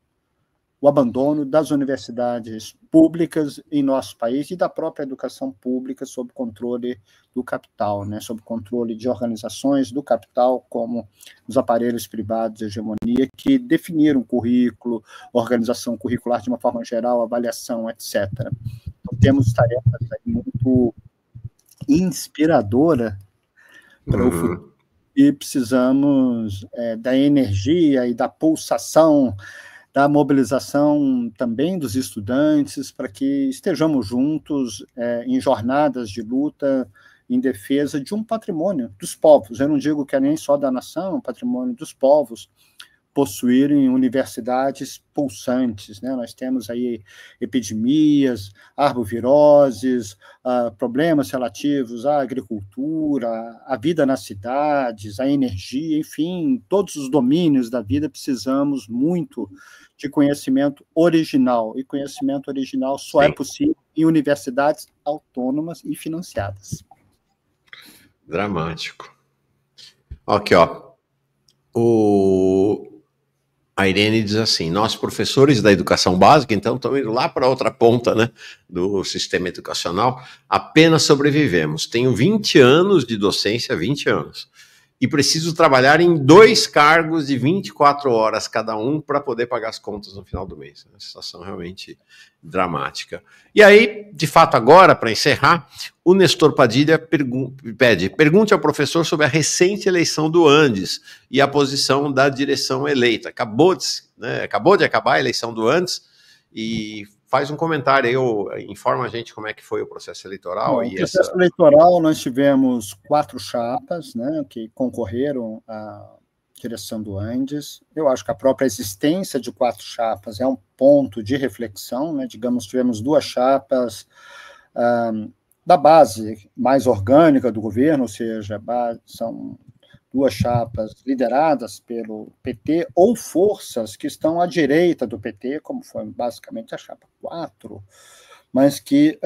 o abandono das universidades públicas em nosso país e da própria educação pública sob controle do capital, né, sob controle de organizações do capital, como os aparelhos privados de hegemonia, que definiram currículo, organização curricular de uma forma geral, avaliação, etc. Então, temos tarefas aí muito inspiradoras para o futuro, e precisamos da energia e da pulsação, da mobilização também dos estudantes, para que estejamos juntos em jornadas de luta em defesa de um patrimônio dos povos. Eu não digo que é nem só da nação, é um patrimônio dos povos, possuírem universidades pulsantes, né? Nós temos aí epidemias, arboviroses, problemas relativos à agricultura, à vida nas cidades, à energia, enfim, todos os domínios da vida precisamos muito de conhecimento original, e conhecimento original só é possível em universidades autônomas e financiadas. Dramático. Aqui, ó. A Irene diz assim: nós, professores da educação básica, então, estamos indo lá para a outra ponta, né, do sistema educacional, apenas sobrevivemos. Tenho 20 anos de docência, 20 anos, e preciso trabalhar em 2 cargos de 24 horas cada um para poder pagar as contas no final do mês. É uma situação realmente dramática. E aí, de fato, agora, para encerrar, o Nestor Padilha pergunte ao professor sobre a recente eleição do Andes e a posição da direção eleita. Acabou de acabar a eleição do Andes, e faz um comentário aí, informa a gente como é que foi o processo eleitoral. Bom, o processo eleitoral, nós tivemos 4 chapas, né, que concorreram direção do Andes. Eu acho que a própria existência de 4 chapas é um ponto de reflexão, né? Digamos, tivemos 2 chapas da base mais orgânica do governo, ou seja, são 2 chapas lideradas pelo PT ou forças que estão à direita do PT, como foi basicamente a chapa 4, mas que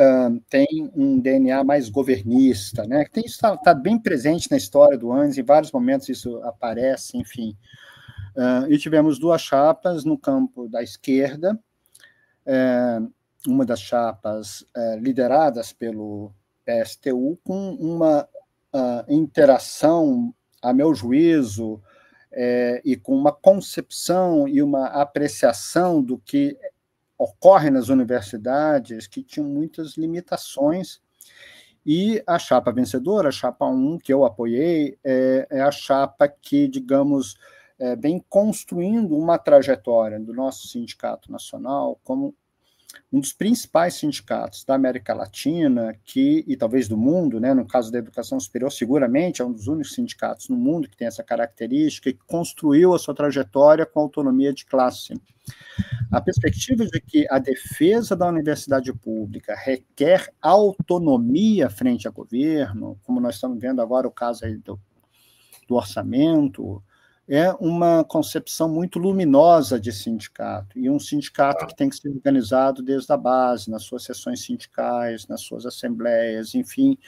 tem um DNA mais governista, né? Que está bem presente na história do Andes, em vários momentos isso aparece, enfim. E tivemos 2 chapas no campo da esquerda, uma das chapas lideradas pelo PSTU, com uma interação, a meu juízo, e com uma concepção e uma apreciação do que ocorre nas universidades que tinham muitas limitações, e a chapa vencedora, a chapa 1, que eu apoiei, é a chapa que, digamos, vem construindo uma trajetória do nosso sindicato nacional como um dos principais sindicatos da América Latina, e talvez do mundo, né, no caso da educação superior, seguramente é um dos únicos sindicatos no mundo que tem essa característica e que construiu a sua trajetória com autonomia de classe. A perspectiva de que a defesa da universidade pública requer autonomia frente ao governo, como nós estamos vendo agora o caso aí do orçamento, é uma concepção muito luminosa de sindicato, e um sindicato que tem que ser organizado desde a base, nas suas sessões sindicais, nas suas assembleias, enfim.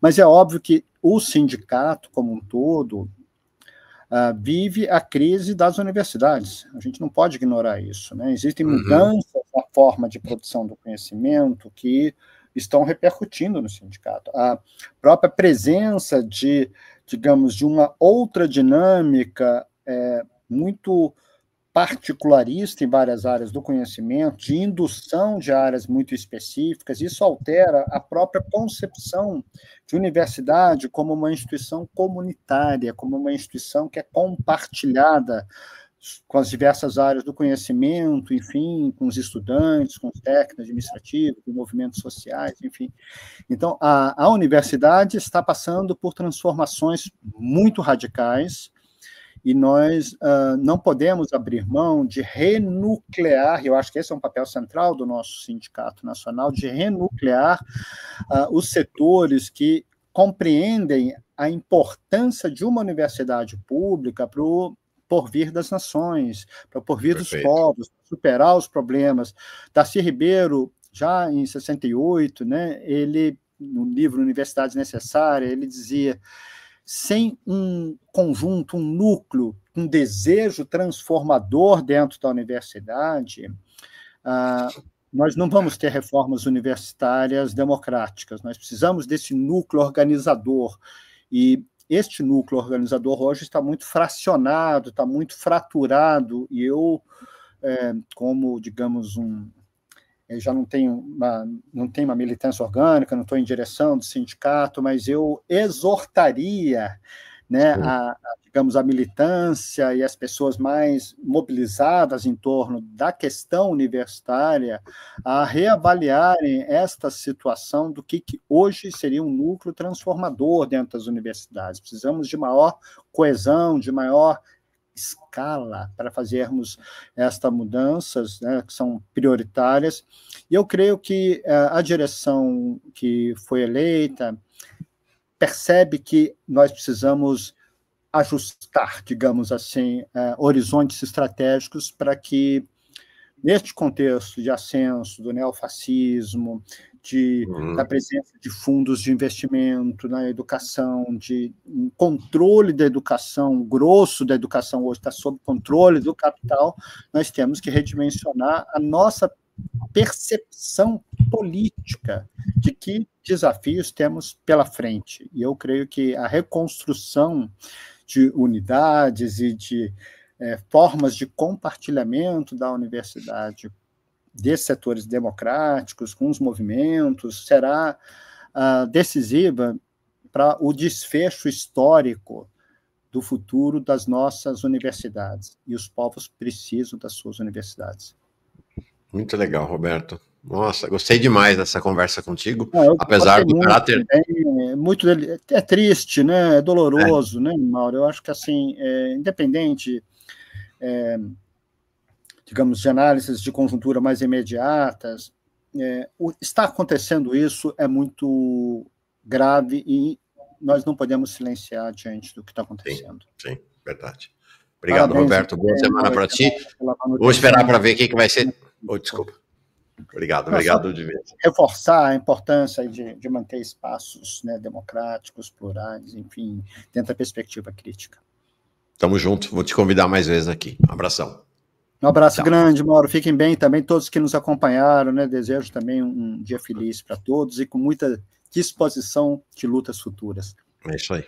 Mas é óbvio que o sindicato, como um todo, vive a crise das universidades. A gente não pode ignorar isso, né? Existem mudanças na forma de produção do conhecimento que estão repercutindo no sindicato. A própria presença de, digamos, de uma outra dinâmica muito particularista em várias áreas do conhecimento, de indução de áreas muito específicas, isso altera a própria concepção de universidade como uma instituição comunitária, como uma instituição que é compartilhada com as diversas áreas do conhecimento, enfim, com os estudantes, com os técnicos administrativos, com movimentos sociais, enfim. Então, a universidade está passando por transformações muito radicais, e nós não podemos abrir mão de renuclear, eu acho que esse é um papel central do nosso sindicato nacional, de renuclear os setores que compreendem a importância de uma universidade pública para o porvir das nações, para o porvir dos povos, para superar os problemas. Darcy Ribeiro, já em 68, né, ele, no livro Universidades Necessárias, ele dizia: sem um conjunto, um núcleo, um desejo transformador dentro da universidade, nós não vamos ter reformas universitárias democráticas. Nós precisamos desse núcleo organizador. E este núcleo organizador hoje está muito fracionado, está muito fraturado, e eu, como, digamos, eu já não tenho uma militância orgânica, não estou em direção do sindicato, mas eu exortaria, né, digamos, a militância e as pessoas mais mobilizadas em torno da questão universitária a reavaliarem esta situação do que hoje seria um núcleo transformador dentro das universidades. Precisamos de maior coesão, de maior escala para fazermos estas mudanças, né, que são prioritárias, e eu creio que a direção que foi eleita percebe que nós precisamos ajustar, digamos assim, horizontes estratégicos para que, neste contexto de ascenso do neofascismo, da presença de fundos de investimento na educação, de um controle da educação, o grosso da educação hoje está sob controle do capital, nós temos que redimensionar a nossa percepção política de que desafios temos pela frente. E eu creio que a reconstrução de unidades e de formas de compartilhamento da universidade desses setores democráticos, com os movimentos, será decisiva para o desfecho histórico do futuro das nossas universidades. E os povos precisam das suas universidades. Muito legal, Roberto. Nossa, gostei demais dessa conversa contigo, Não, eu apesar do muito, caráter... é triste, né? É doloroso, né, Mauro? Eu acho que, assim, independente, digamos, de análises de conjuntura mais imediatas, está acontecendo isso é muito grave e nós não podemos silenciar diante do que está acontecendo. Sim, verdade. Obrigado, Parabéns, Roberto. Boa semana para ti. pela Vou esperar para manutenção. ver o que vai ser. Oh, desculpa. Obrigado de vez. Reforçar a importância de manter espaços, né, democráticos, plurais, enfim, dentro da perspectiva crítica. Tamo junto. Vou te convidar mais vezes aqui. Um abração. Um abraço Tchau. grande, Mauro. Fiquem bem também, todos que nos acompanharam, né? Desejo também um dia feliz para todos e com muita disposição de lutas futuras. É isso aí.